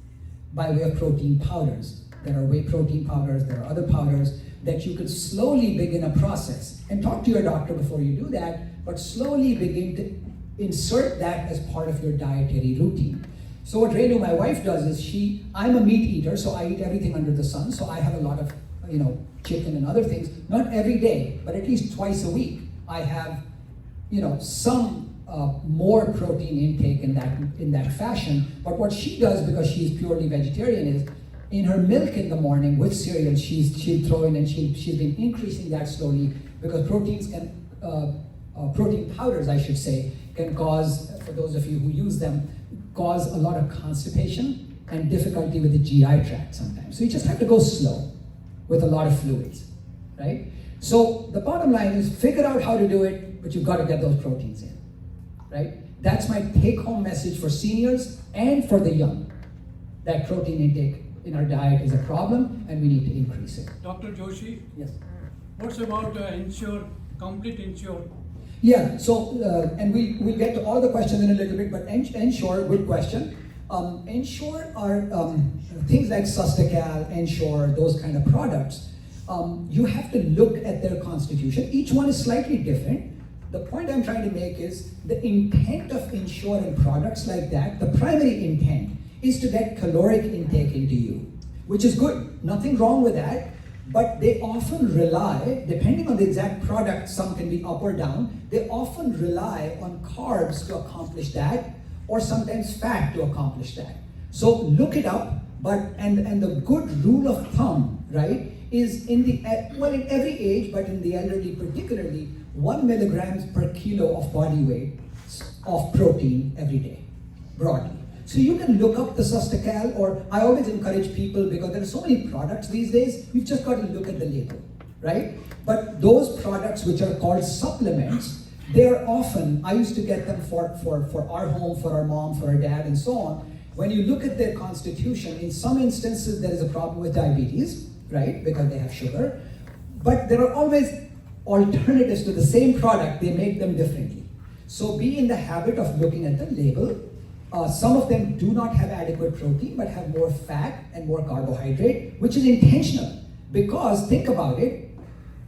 by way of protein powders. There are whey protein powders, there are other powders that you could slowly begin a process. And talk to your doctor before you do that, but slowly begin to insert that as part of your dietary routine. So what Renu, my wife, does is I'm a meat eater, so I eat everything under the sun, so I have a lot of, chicken and other things. Not every day, but at least twice a week, I have, some more protein intake in that fashion. But what she does, because she's purely vegetarian, is in her milk in the morning with cereal, she'll throw in, and she's been increasing that slowly, because protein powders, I should say, can cause, for those of you who use them, cause a lot of constipation and difficulty with the GI tract sometimes. So you just have to go slow with a lot of fluids, right? So the bottom line is, figure out how to do it, but you've got to get those proteins in, right? That's my take-home message for seniors and for the young. That protein intake in our diet is a problem, and we need to increase it. Dr. Joshi, Yes. what's about complete Ensure? Yeah, so, and we'll get to all the questions in a little bit, but Ensure, good question. Ensure are things like Sustacal, Ensure, those kind of products. You have to look at their constitution. Each one is slightly different. The point I'm trying to make is, the intent of Ensure and products like that, the primary intent is to get caloric intake into you, which is good, nothing wrong with that. But they often rely, depending on the exact product, some can be up or down, they often rely on carbs to accomplish that, or sometimes fat to accomplish that. So look it up, and the good rule of thumb, right, is in the, well, in every age, but in the elderly particularly, 1 milligrams per kilo of body weight of protein every day, broadly. So you can look up the Sustacal, or I always encourage people, because there are so many products these days, you've just got to look at the label, right? But those products which are called supplements, they're often, I used to get them for our home, for our mom, for our dad, and so on. When you look at their constitution, in some instances there is a problem with diabetes, right? Because they have sugar. But there are always alternatives to the same product, they make them differently. So be in the habit of looking at the label. Some of them do not have adequate protein, but have more fat and more carbohydrate, which is intentional. Because, think about it,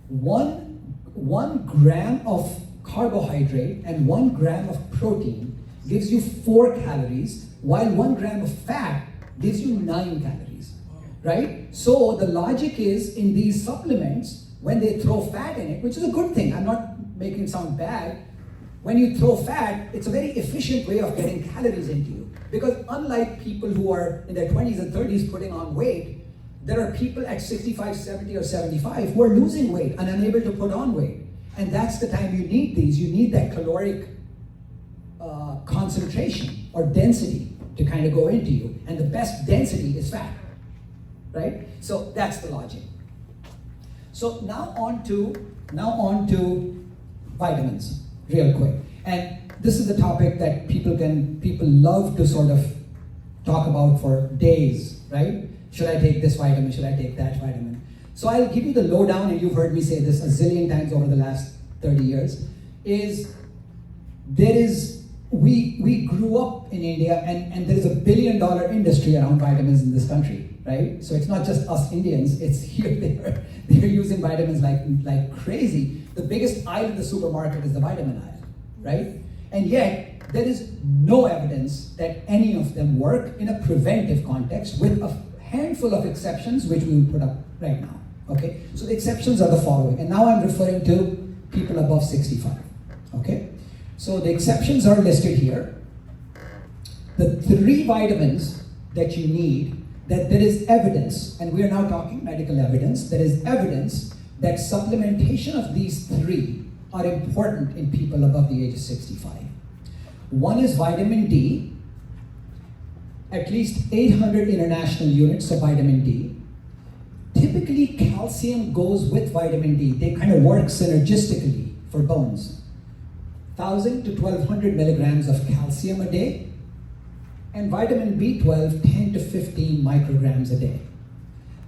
one gram of carbohydrate and 1 gram of protein gives you 4 calories, while 1 gram of fat gives you 9 calories, right? So the logic is, in these supplements, when they throw fat in it, which is a good thing, I'm not making it sound bad, when you throw fat, it's a very efficient way of getting calories into you. Because unlike people who are in their 20s and 30s putting on weight, there are people at 65, 70, or 75 who are losing weight and unable to put on weight. And that's the time you need these. You need that caloric concentration or density to kind of go into you. And the best density is fat, right? So that's the logic. So now on to vitamins, real quick. And this is the topic that people love to sort of talk about for days, right? Should I take this vitamin? Should I take that vitamin? So I'll give you the lowdown, and you've heard me say this a zillion times over the last 30 years, we grew up in India, and there is $1 billion industry around vitamins in this country, right? So it's not just us Indians, it's here, they're using vitamins like crazy. The biggest aisle in the supermarket is the vitamin aisle, right? And yet, there is no evidence that any of them work in a preventive context, with a handful of exceptions, which we will put up right now, okay? So the exceptions are the following, and now I'm referring to people above 65, okay? So the exceptions are listed here. The 3 vitamins that you need, that there is evidence, and we are now talking medical evidence, there is evidence that supplementation of these 3 are important in people above the age of 65. One is vitamin D, at least 800 international units of vitamin D. Typically, calcium goes with vitamin D. They kind of work synergistically for bones. 1,000 to 1,200 milligrams of calcium a day, and vitamin B12, 10 to 15 micrograms a day.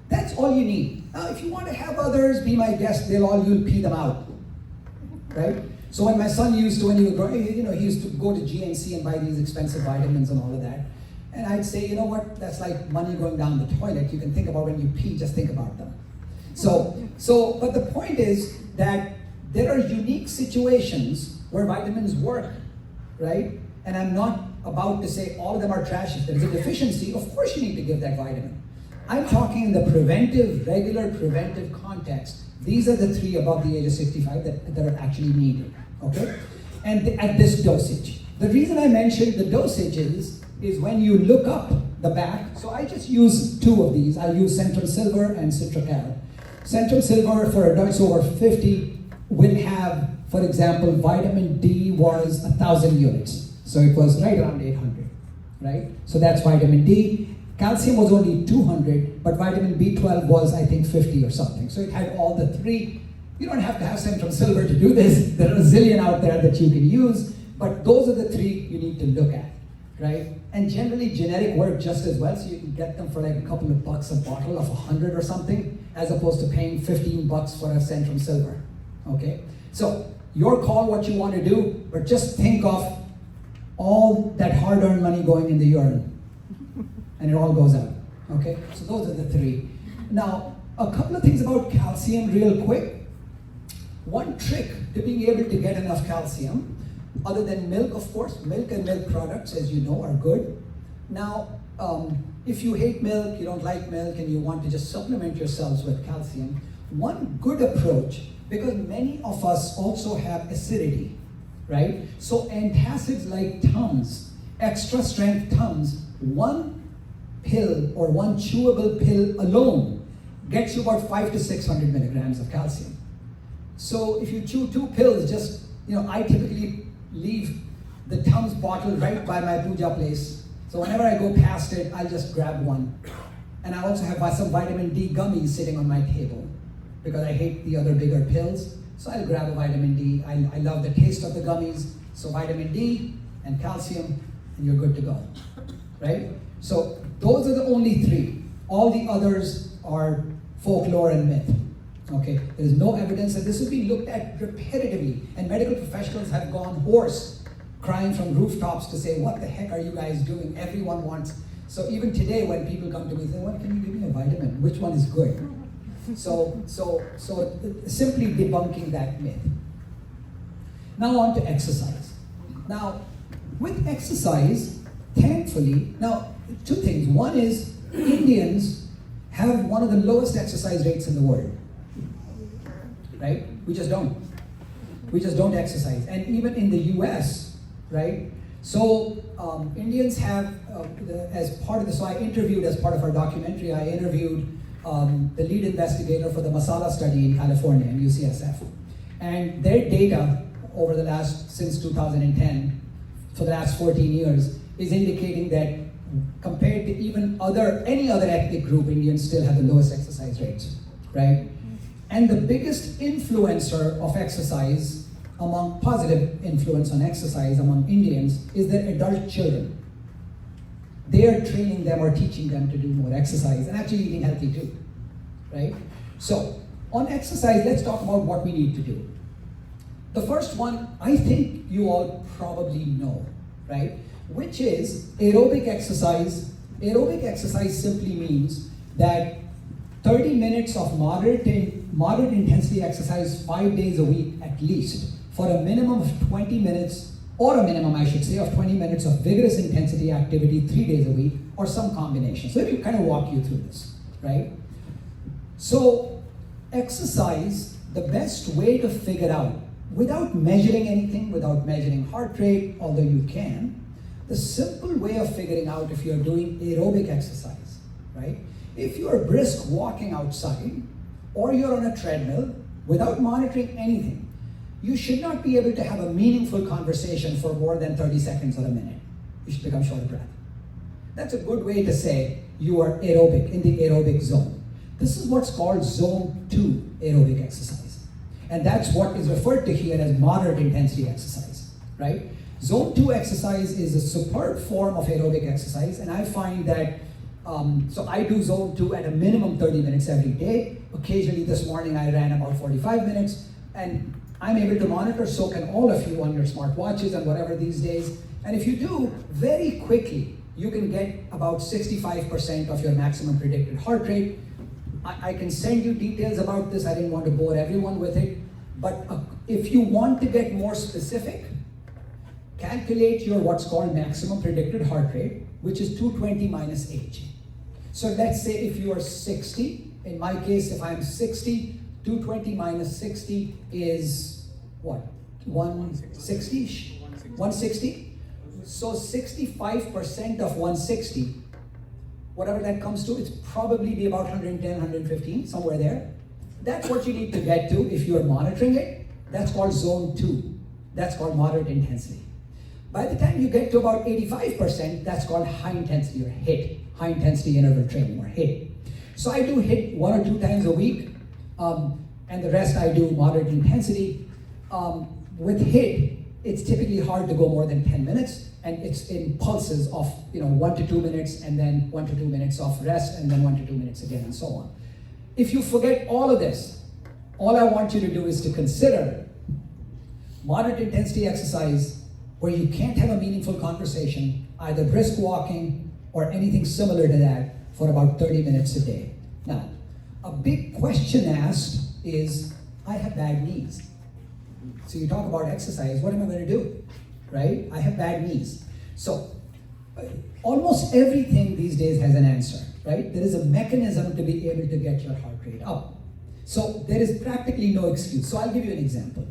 That's all you need. Now, if you want to have others, be my guest, you'll pee them out, right? So when my son used to, when he was growing, he used to go to GNC and buy these expensive vitamins and all of that. And I'd say, you know what, that's like money going down the toilet. You can think about when you pee, just think about them. But the point is that there are unique situations where vitamins work, right? And I'm not about to say all of them are trash. If there's a deficiency, of course you need to give that vitamin. I'm talking in the regular preventive context. These are the 3 above the age of 65 that are actually needed, okay? And at this dosage. The reason I mentioned the dosage is when you look up the back, so I just use 2 of these. I'll use Centrum Silver and Citracal. Centrum Silver for adults over 50 will have, for example, vitamin D was 1,000 units. So it was right around 800, right? So that's vitamin D. Calcium was only 200, but vitamin B12 was, I think, 50 or something. So it had all the 3. You don't have to have Centrum Silver to do this. There are a zillion out there that you can use, but those are the 3 you need to look at, right? And generally, generic work just as well, so you can get them for like a couple of bucks a bottle of 100 or something, as opposed to paying 15 bucks for a Centrum Silver, okay? So, your call what you want to do, but just think of all that hard-earned money going in the urine, and it all goes out, okay? So those are the 3. Now, a couple of things about calcium real quick. One trick to being able to get enough calcium, other than milk, of course, milk and milk products, as you know, are good. Now, if you hate milk, you don't like milk, and you want to just supplement yourselves with calcium, one good approach, because many of us also have acidity, right? So antacids like Tums, extra strength Tums, 1 pill or 1 chewable pill alone gets you about 5 to 600 milligrams of calcium. So if you chew 2 pills, just, I typically leave the Tums bottle right by my puja place. So whenever I go past it, I'll just grab one. And I also have some vitamin D gummies sitting on my table because I hate the other bigger pills. So I'll grab a vitamin D. I love the taste of the gummies. So vitamin D and calcium, and you're good to go, right? So those are the only 3. All the others are folklore and myth. Okay, there is no evidence that this has been looked at repetitively, and medical professionals have gone hoarse, crying from rooftops to say, what the heck are you guys doing? Everyone wants. So even today when people come to me and say, what, can you give me a vitamin? Which one is good? So simply debunking that myth. Now on to exercise. Now, with exercise, thankfully, now 2 things. One is Indians have one of the lowest exercise rates in the world. Right? We just don't. We just don't exercise. And even in the US, right? So Indians have, as part of this, so I interviewed, as part of our documentary, I interviewed the lead investigator for the Masala study in California, in UCSF. And their data over the since 2010, for the last 14 years, is indicating that compared to even any other ethnic group, Indians still have the lowest exercise rates, right? And the biggest influencer of exercise, positive influence on exercise among Indians, is their adult children. They are training them or teaching them to do more exercise and actually eating healthy too, right? So, on exercise, let's talk about what we need to do. The first one, I think you all probably know, right? Which is aerobic exercise. Aerobic exercise simply means that 30 minutes of moderate intensity exercise 5 days a week at least, for a minimum of 20 minutes, or a minimum, I should say, of 20 minutes of vigorous intensity activity 3 days a week, or some combination. So let me kind of walk you through this, right? So exercise, the best way to figure out, without measuring anything, without measuring heart rate, although you can, the simple way of figuring out if you're doing aerobic exercise, right? If you're brisk walking outside, or you're on a treadmill, without monitoring anything, you should not be able to have a meaningful conversation for more than 30 seconds or a minute. You should become short of breath. That's a good way to say you are aerobic, in the aerobic zone. This is what's called zone 2 aerobic exercise. And that's what is referred to here as moderate intensity exercise, right? Zone 2 exercise is a superb form of aerobic exercise, and I find that so I do zone 2 at a minimum 30 minutes every day. Occasionally this morning I ran about 45 minutes, and I'm able to monitor, so can all of you on your smartwatches and whatever these days. And if you do, very quickly, you can get about 65% of your maximum predicted heart rate. I can send you details about this. I didn't want to bore everyone with it. But if you want to get more specific, calculate your what's called maximum predicted heart rate, which is 220 minus age. So let's say if you are 60, in my case, if I'm 60, 220 minus 60 is what? 160? 160? So 65% of 160, whatever that comes to, it's probably be about 110, 115, somewhere there. That's what you need to get to if you're monitoring it. That's called zone 2. That's called moderate intensity. By the time you get to about 85%, that's called high intensity or HIIT, high intensity interval training or HIIT. So I do HIIT 1 or 2 times a week, and the rest I do moderate intensity. With HIIT, it's typically hard to go more than 10 minutes, and it's in pulses of 1 to 2 minutes, and then 1 to 2 minutes of rest, and then 1 to 2 minutes again, and so on. If you forget all of this, all I want you to do is to consider moderate intensity exercise where you can't have a meaningful conversation, either brisk walking or anything similar to that, for about 30 minutes a day. Now, a big question asked is, I have bad knees. So you talk about exercise, what am I going to do, right? I have bad knees. So almost everything these days has an answer, right? There is a mechanism to be able to get your heart rate up. So there is practically no excuse. So I'll give you an example.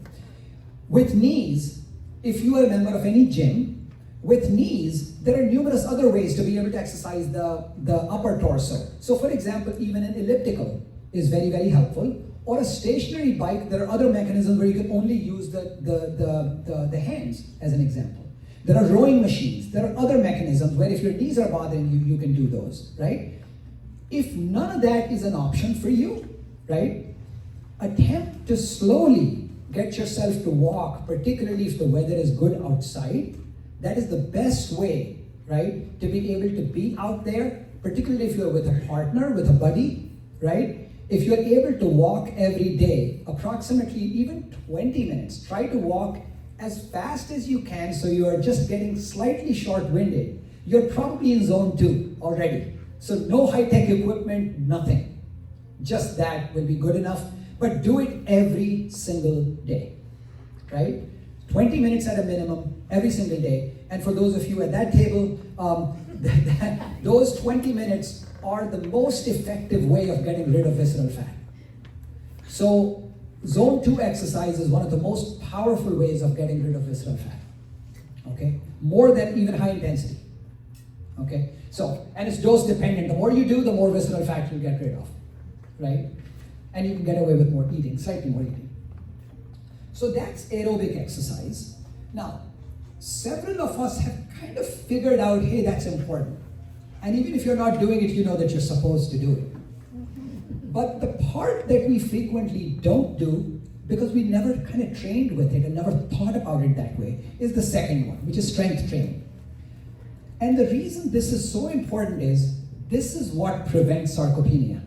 With knees, if you are a member of any gym, with knees, there are numerous other ways to be able to exercise the upper torso. So for example, even an elliptical is very, very helpful. Or a stationary bike, there are other mechanisms where you can only use the hands, as an example. There are rowing machines. There are other mechanisms where if your knees are bothering you, you can do those, right? If none of that is an option for you, right, attempt to slowly get yourself to walk, particularly if the weather is good outside. That is the best way, right, to be able to be out there, particularly if you're with a partner, with a buddy, right? If you're able to walk every day, approximately even 20 minutes, try to walk as fast as you can so you are just getting slightly short-winded. You're probably in zone 2 already. So no high-tech equipment, nothing. Just that will be good enough, but do it every single day, right? 20 minutes at a minimum every single day. And for those of you at that table, those 20 minutes are the most effective way of getting rid of visceral fat. So zone 2 exercise is one of the most powerful ways of getting rid of visceral fat, okay? More than even high intensity, okay? So, and it's dose dependent. The more you do, the more visceral fat you'll get rid of, right? And you can get away with more eating, slightly more eating. So that's aerobic exercise. Now, several of us have kind of figured out, hey, that's important. And even if you're not doing it, you know that you're supposed to do it. But the part that we frequently don't do, because we never kind of trained with it and never thought about it that way, is the second one, which is strength training. And the reason this is so important is, this is what prevents sarcopenia.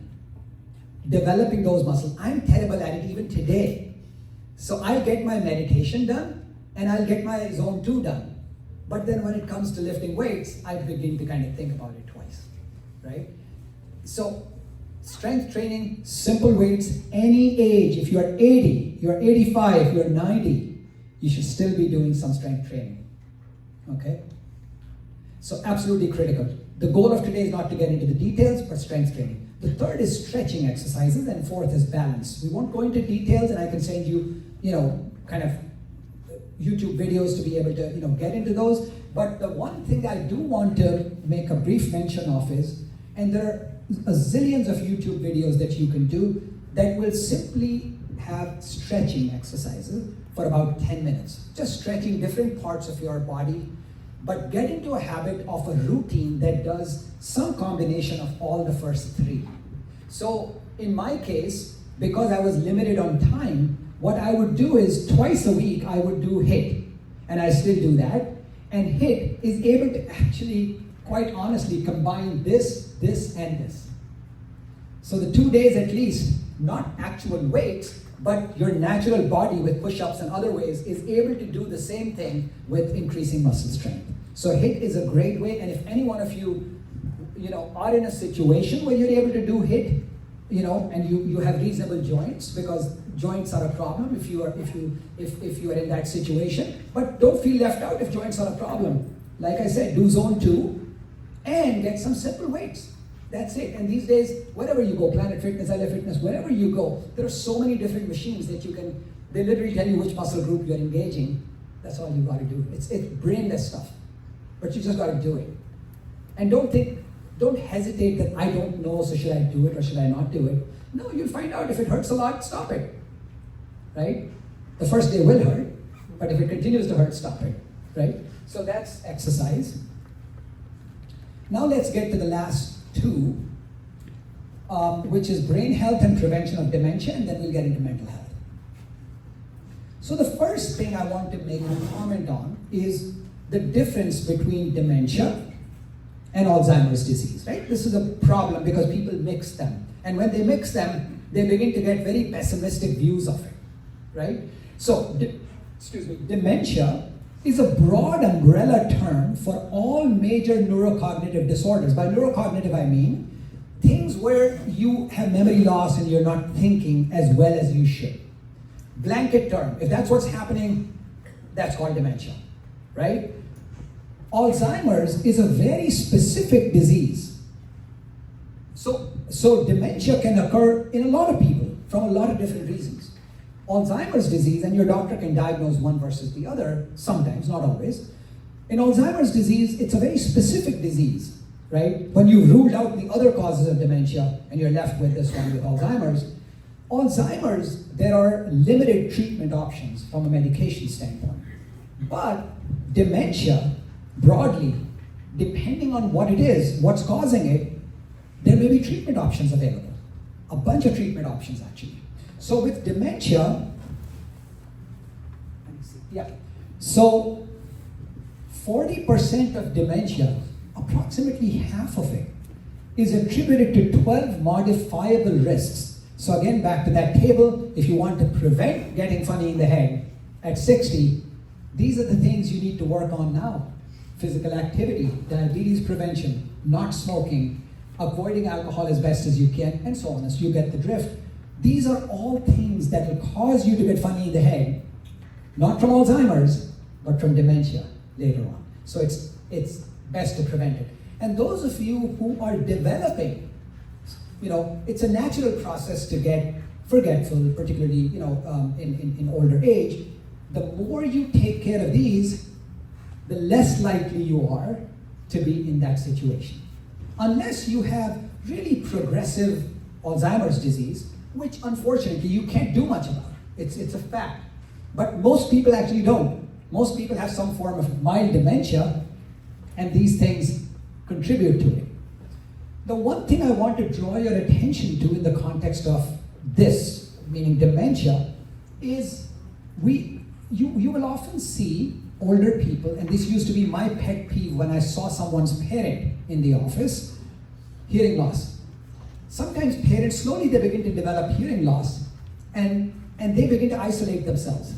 Developing those muscles. I'm terrible at it even today. So I'll get my meditation done, and I'll get my zone 2 done. But then when it comes to lifting weights, I begin to kind of think about it twice, right? So strength training, simple weights, any age. If you're 80, you're 85, you're 90, you should still be doing some strength training, okay? So absolutely critical. The goal of today is not to get into the details, but strength training. The third is stretching exercises, and fourth is balance. We won't go into details, and I can send you, kind of YouTube videos to be able to, get into those. But the one thing I do want to make a brief mention of is, and there are a zillions of YouTube videos that you can do that will simply have stretching exercises for about 10 minutes. Just stretching different parts of your body, but get into a habit of a routine that does some combination of all the first 3. So in my case, because I was limited on time, what I would do is twice a week I would do HIIT, and I still do that. And HIIT is able to actually, quite honestly, combine this, and this. So the 2 days at least, not actual weights, but your natural body with push-ups and other ways is able to do the same thing with increasing muscle strength. So HIIT is a great way, and if any one of you, are in a situation where you're able to do HIIT, and you have reasonable joints, because joints are a problem if you are in that situation. But don't feel left out if joints are a problem. Like I said, do zone 2 and get some simple weights. That's it. And these days, wherever you go, Planet Fitness, LA Fitness, wherever you go, there are so many different machines that they literally tell you which muscle group you're engaging. That's all you got to do. It's brainless stuff, but you just got to do it. And don't hesitate that I don't know, so should I do it or should I not do it? No, you'll find out. If it hurts a lot, stop it, right? The first day will hurt, but if it continues to hurt, stop it, right? So that's exercise. Now let's get to the last 2, which is brain health and prevention of dementia, and then we'll get into mental health. So the first thing I want to make a comment on is the difference between dementia and Alzheimer's disease, right? This is a problem because people mix them. And when they mix them, they begin to get very pessimistic views of it, right? So, dementia is a broad umbrella term for all major neurocognitive disorders. By neurocognitive, I mean things where you have memory loss and you're not thinking as well as you should. Blanket term, if that's what's happening, that's called dementia, right? Alzheimer's is a very specific disease. So dementia can occur in a lot of people from a lot of different reasons. Alzheimer's disease, and your doctor can diagnose one versus the other, sometimes, not always. In Alzheimer's disease, it's a very specific disease right? When you've ruled out the other causes of dementia and you're left with this one with Alzheimer's, there are limited treatment options from a medication standpoint. But dementia, broadly, depending on what it is, what's causing it, there may be treatment options available. A bunch of treatment options, actually. So with dementia, so 40% of dementia, approximately half of it, is attributed to 12 modifiable risks. So again, back to that table, if you want to prevent getting funny in the head at 60, these are the things you need to work on now. Physical activity, diabetes prevention, not smoking, avoiding alcohol as best as you can, and so on, as you get the drift. These are all things that will cause you to get funny in the head, not from Alzheimer's, but from dementia later on. So it's best to prevent it. And those of you who are developing, it's a natural process to get forgetful, particularly in older age. The more you take care of these, the less likely you are to be in that situation. Unless you have really progressive Alzheimer's disease, which unfortunately you can't do much about. It's a fact. But most people actually don't. Most people have some form of mild dementia, and these things contribute to it. The one thing I want to draw your attention to in the context of this, meaning dementia, is you will often see older people, and this used to be my pet peeve when I saw someone's parent in the office, hearing loss. Sometimes parents, slowly they begin to develop hearing loss, and they begin to isolate themselves.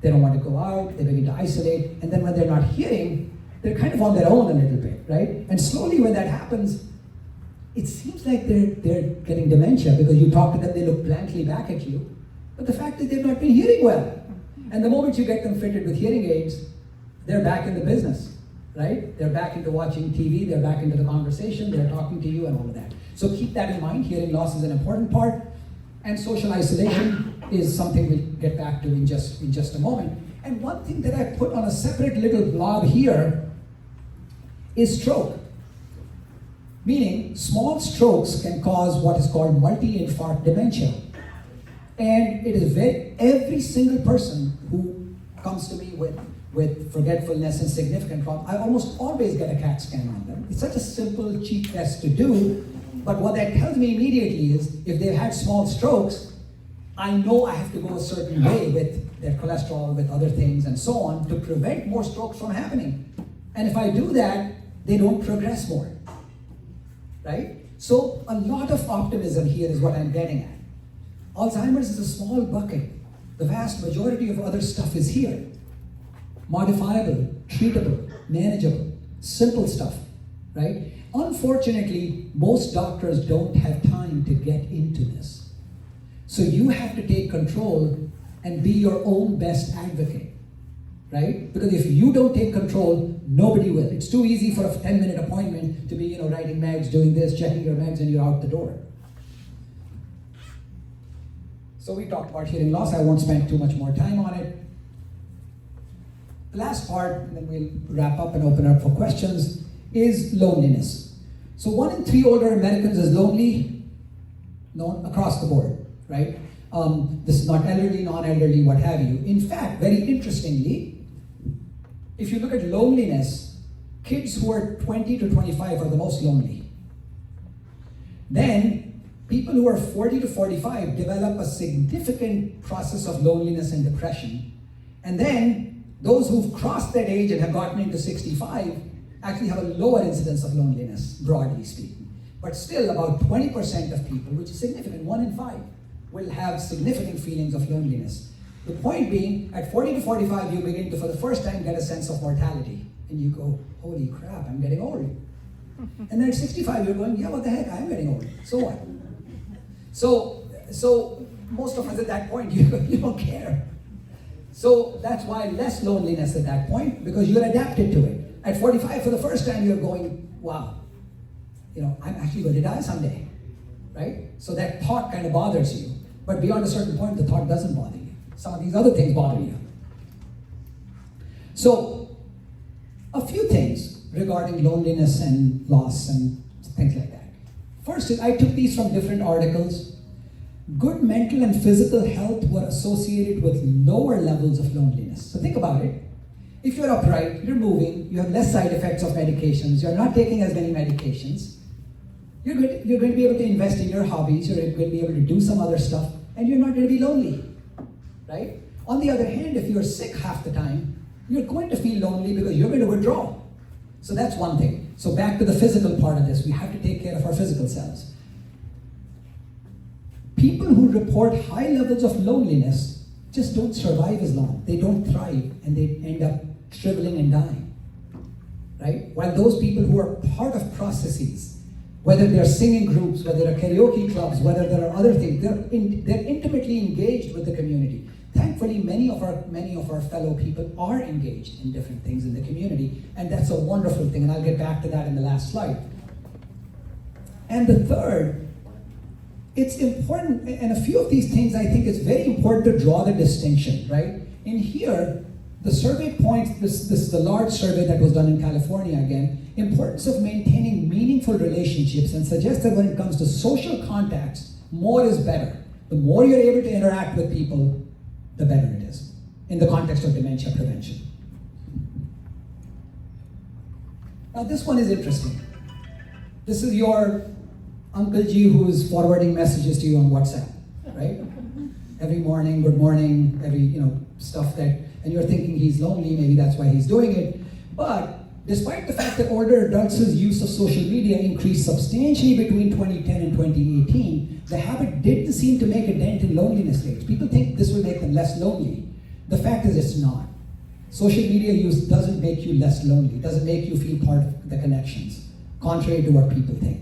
They don't want to go out, they begin to isolate, and then when they're not hearing, they're kind of on their own a little bit, right? And slowly when that happens, it seems like they're getting dementia because you talk to them, they look blankly back at you, but the fact that they've not been hearing well. And the moment you get them fitted with hearing aids, they're back in the business, right? They're back into watching TV, they're back into the conversation, they're talking to you and all of that. So keep that in mind. Hearing loss is an important part, and social isolation is something we'll get back to in just a moment. And one thing that I put on a separate little blob here is stroke. Meaning, small strokes can cause what is called multi-infarct dementia. And it is every single person who comes to me with forgetfulness and significant problems, I almost always get a CAT scan on them. It's such a simple, cheap test to do, but what that tells me immediately is if they've had small strokes, I know I have to go a certain way with their cholesterol, with other things and so on to prevent more strokes from happening. And if I do that, they don't progress more, right? So a lot of optimism here is what I'm getting at. Alzheimer's is a small bucket. The vast majority of other stuff is here. Modifiable, treatable, manageable, simple stuff, right? Unfortunately, most doctors don't have time to get into this. So you have to take control and be your own best advocate, right? Because if you don't take control, nobody will. It's too easy for a 10-minute appointment to be, writing meds, doing this, checking your meds, and you're out the door. So we talked about hearing loss. I won't spend too much more time on it. The last part, and then we'll wrap up and open up for questions, is loneliness. So 1 in 3 older Americans is lonely, across the board, right? This is not elderly, non-elderly, what have you. In fact, very interestingly, if you look at loneliness, kids who are 20 to 25 are the most lonely. Then, people who are 40 to 45 develop a significant process of loneliness and depression. And then, those who've crossed that age and have gotten into 65 actually have a lower incidence of loneliness, broadly speaking. But still, about 20% of people, which is significant, 1 in 5, will have significant feelings of loneliness. The point being, at 40 to 45, you begin to, for the first time, get a sense of mortality. And you go, holy crap, I'm getting old. And then at 65, you're going, yeah, what the heck, I'm getting old. So what? So most of us at that point, you don't care. So that's why less loneliness at that point, because you're adapted to it. At 45, for the first time, you're going, wow, I'm actually going to die someday, right? So that thought kind of bothers you. But beyond a certain point, the thought doesn't bother you. Some of these other things bother you. So, a few things. regarding loneliness and loss and things like that. First, I took these from different articles. Good mental and physical health were associated with lower levels of loneliness. So think about it. If you're upright, you're moving, you have less side effects of medications, you're not taking as many medications, you're going to be able to invest in your hobbies, you're going to be able to do some other stuff, and you're not going to be lonely, right? On the other hand, if you're sick half the time, you're going to feel lonely because you're going to withdraw. So that's one thing. So back to the physical part of this, we have to take care of our physical selves. People who report high levels of loneliness just don't survive as long. They don't thrive, and they end up shriveling and dying, right? While those people who are part of processes, whether they're singing groups, whether they're karaoke clubs, whether there are other things, they're intimately engaged with the community. Thankfully, many of our fellow people are engaged in different things in the community, and that's a wonderful thing, and I'll get back to that in the last slide. And the third, it's important, and a few of these things I think it's very important to draw the distinction, right? In here, the survey points, this is the large survey that was done in California again, importance of maintaining meaningful relationships, and suggests that when it comes to social contacts, more is better. The more you're able to interact with people, the better it is in the context of dementia prevention. Now this one is interesting. This is your Uncle G who is forwarding messages to you on WhatsApp, right? Every morning, good morning, every stuff that, and you're thinking he's lonely, maybe that's why he's doing it. But despite the fact that older adults' use of social media increased substantially between 2010 and 2018, the habit didn't seem to make a dent in loneliness rates. People think this will make them less lonely. The fact is it's not. Social media use doesn't make you less lonely, doesn't make you feel part of the connections, contrary to what people think.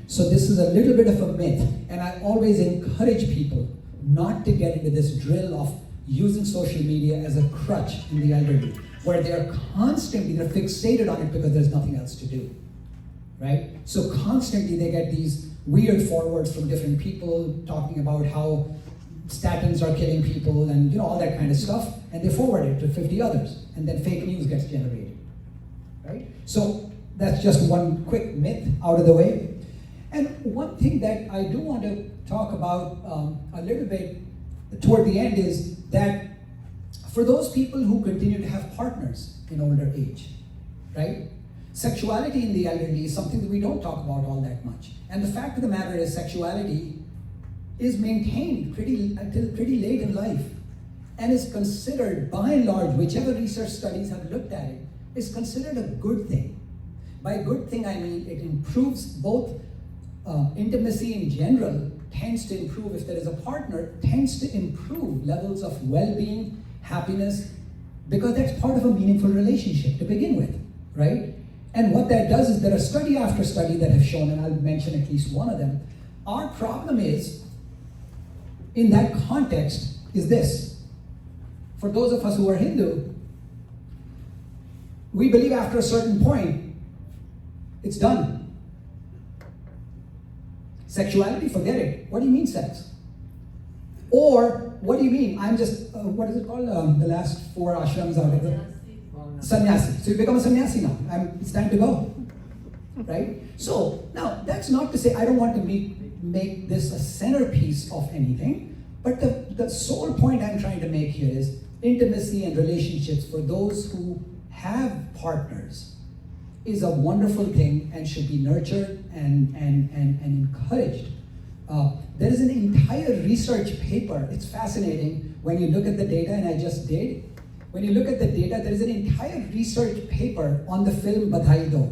So this is a little bit of a myth, and I always encourage people not to get into this drill of using social media as a crutch in the elderly, where they're fixated on it because there's nothing else to do, right? So constantly they get these weird forwards from different people talking about how statins are killing people and all that kind of stuff, and they forward it to 50 others, and then fake news gets generated, right? So that's just one quick myth out of the way. And one thing that I do want to talk about a little bit toward the end is that for those people who continue to have partners in older age, right? Sexuality in the elderly is something that we don't talk about all that much. And the fact of the matter is sexuality is maintained until pretty late in life, and is considered, by and large, whichever research studies have looked at it, is considered a good thing. By good thing, I mean it improves both intimacy in general, tends to improve, if there is a partner, tends to improve levels of well-being, happiness, because that's part of a meaningful relationship to begin with, right? And what that does is there are study after study that have shown, and I'll mention at least one of them, our problem is, in that context, is this. For those of us who are Hindu, we believe after a certain point, it's done. Sexuality, forget it. What do you mean sex? Or, what do you mean? I'm just, what is it called? The last 4 ashrams out of the... Sannyasi. So you become a sannyasi now. It's time to go. Right? So, now, that's not to say I don't want to make this a centerpiece of anything, but the sole point I'm trying to make here is intimacy and relationships for those who have partners is a wonderful thing and should be nurtured and encouraged. There is an entire research paper. It's fascinating when you look at the data, and I just did. When you look at the data, there is an entire research paper on the film Badhai Do.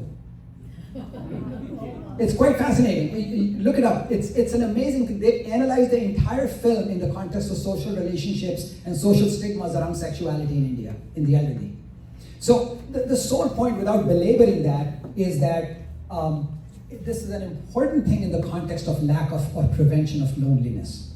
It's quite fascinating. Look it up. It's an amazing thing. They analyzed the entire film in the context of social relationships and social stigmas around sexuality in India, in the elderly. So the sole point, without belaboring that, is that this is an important thing in the context of lack of or prevention of loneliness.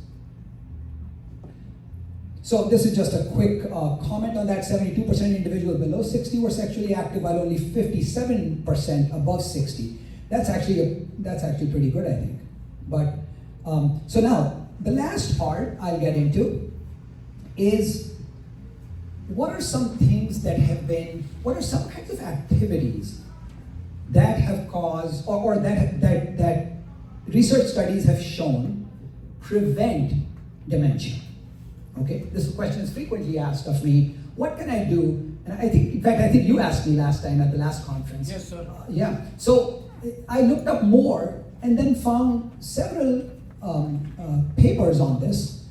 So this is just a quick comment on that. 72% individuals below 60 were sexually active, while only 57% above 60. That's actually pretty good, I think. But so now the last part I'll get into is what are some things that have been, what are some kinds of activities that have caused, or that research studies have shown prevent dementia. Okay, this question is frequently asked of me. What can I do? And I think you asked me last time at the last conference. Yes, sir. Yeah. So I looked up more and then found several papers on this.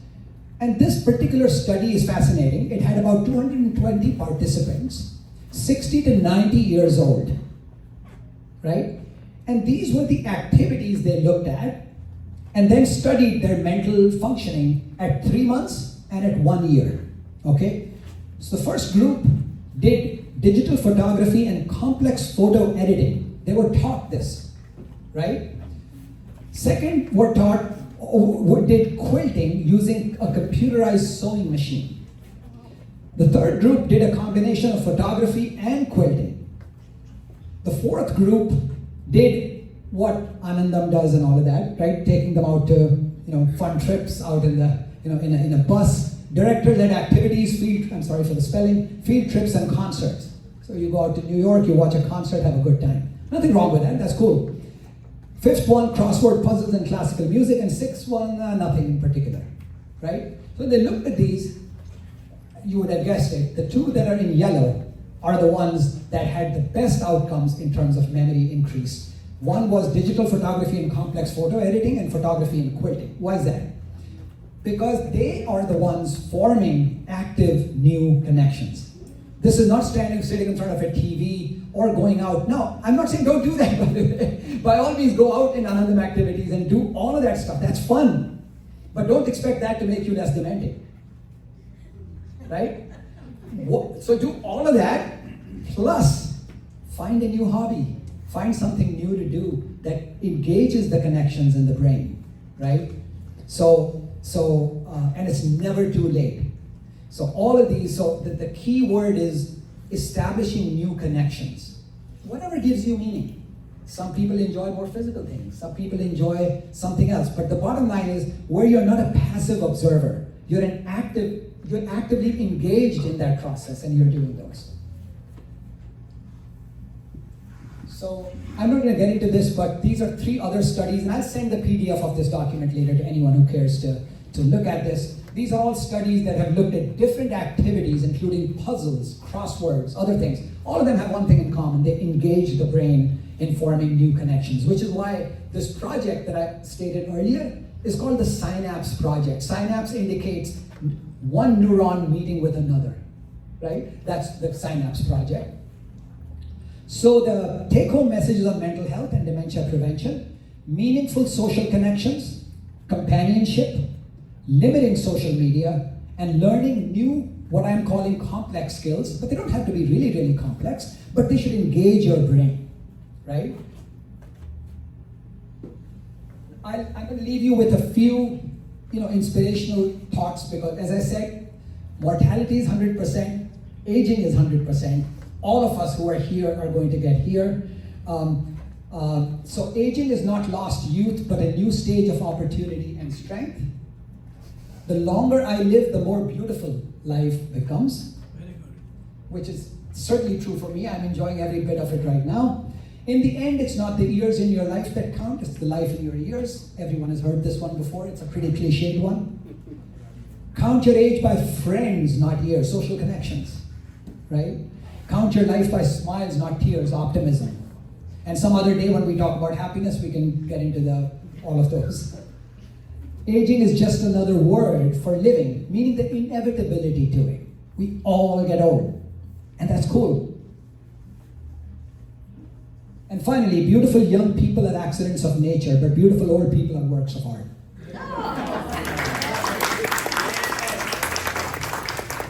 And this particular study is fascinating. It had about 220 participants, 60 to 90 years old, right? And these were the activities they looked at and then studied their mental functioning at 3 months and at 1 year, okay? So the first group did digital photography and complex photo editing. They were taught this, right? Second did quilting using a computerized sewing machine. The third group did a combination of photography and quilting. The fourth group did what Anandam does and all of that, right? Taking them out to fun trips out in a bus. Director-led activities, field trips and concerts. So you go out to New York, you watch a concert, have a good time. Nothing wrong with that, that's cool. Fifth one, crossword puzzles and classical music, and sixth one, nothing in particular, right? So they looked at these, you would have guessed it, the two that are in yellow are the ones that had the best outcomes in terms of memory increase. One was digital photography and complex photo editing and photography and quilting. Why is that? Because they are the ones forming active new connections. This is not sitting in front of a TV or going out. No, I'm not saying don't do that, by the way. By all means, go out in Anandam activities and do all of that stuff. That's fun. But don't expect that to make you less demented. Right? So do all of that, plus find a new hobby. Find something new to do that engages the connections in the brain. Right? And it's never too late. So all of these, the key word is establishing new connections. Whatever gives you meaning. Some people enjoy more physical things. Some people enjoy something else. But the bottom line is where you're not a passive observer. You're actively engaged in that process and you're doing those. So I'm not going to get into this, but these are 3 other studies, and I'll send the PDF of this document later to anyone who cares to look at this. These are all studies that have looked at different activities, including puzzles, crosswords, other things. All of them have one thing in common. They engage the brain in forming new connections, which is why this project that I stated earlier is called the Synapse Project. Synapse indicates one neuron meeting with another, right? That's the Synapse Project. So the take-home messages on mental health and dementia prevention: meaningful social connections, companionship, limiting social media, and learning new, what I'm calling complex skills, but they don't have to be really, really complex, but they should engage your brain, right? I'm going to leave you with a few, inspirational thoughts, because as I said, mortality is 100%, aging is 100%. All of us who are here are going to get here. So aging is not lost youth, but a new stage of opportunity and strength. The longer I live, the more beautiful life becomes. Very good. Which is certainly true for me. I'm enjoying every bit of it right now. In the end, it's not the years in your life that count, it's the life in your years. Everyone has heard this one before. It's a pretty cliched one. Count your age by friends, not years, social connections, right? Count your life by smiles, not tears, optimism. And some other day when we talk about happiness, we can get into all of those. Aging is just another word for living, meaning the inevitability to it. We all get old, and that's cool. And finally, beautiful young people are accidents of nature, but beautiful old people are works of art.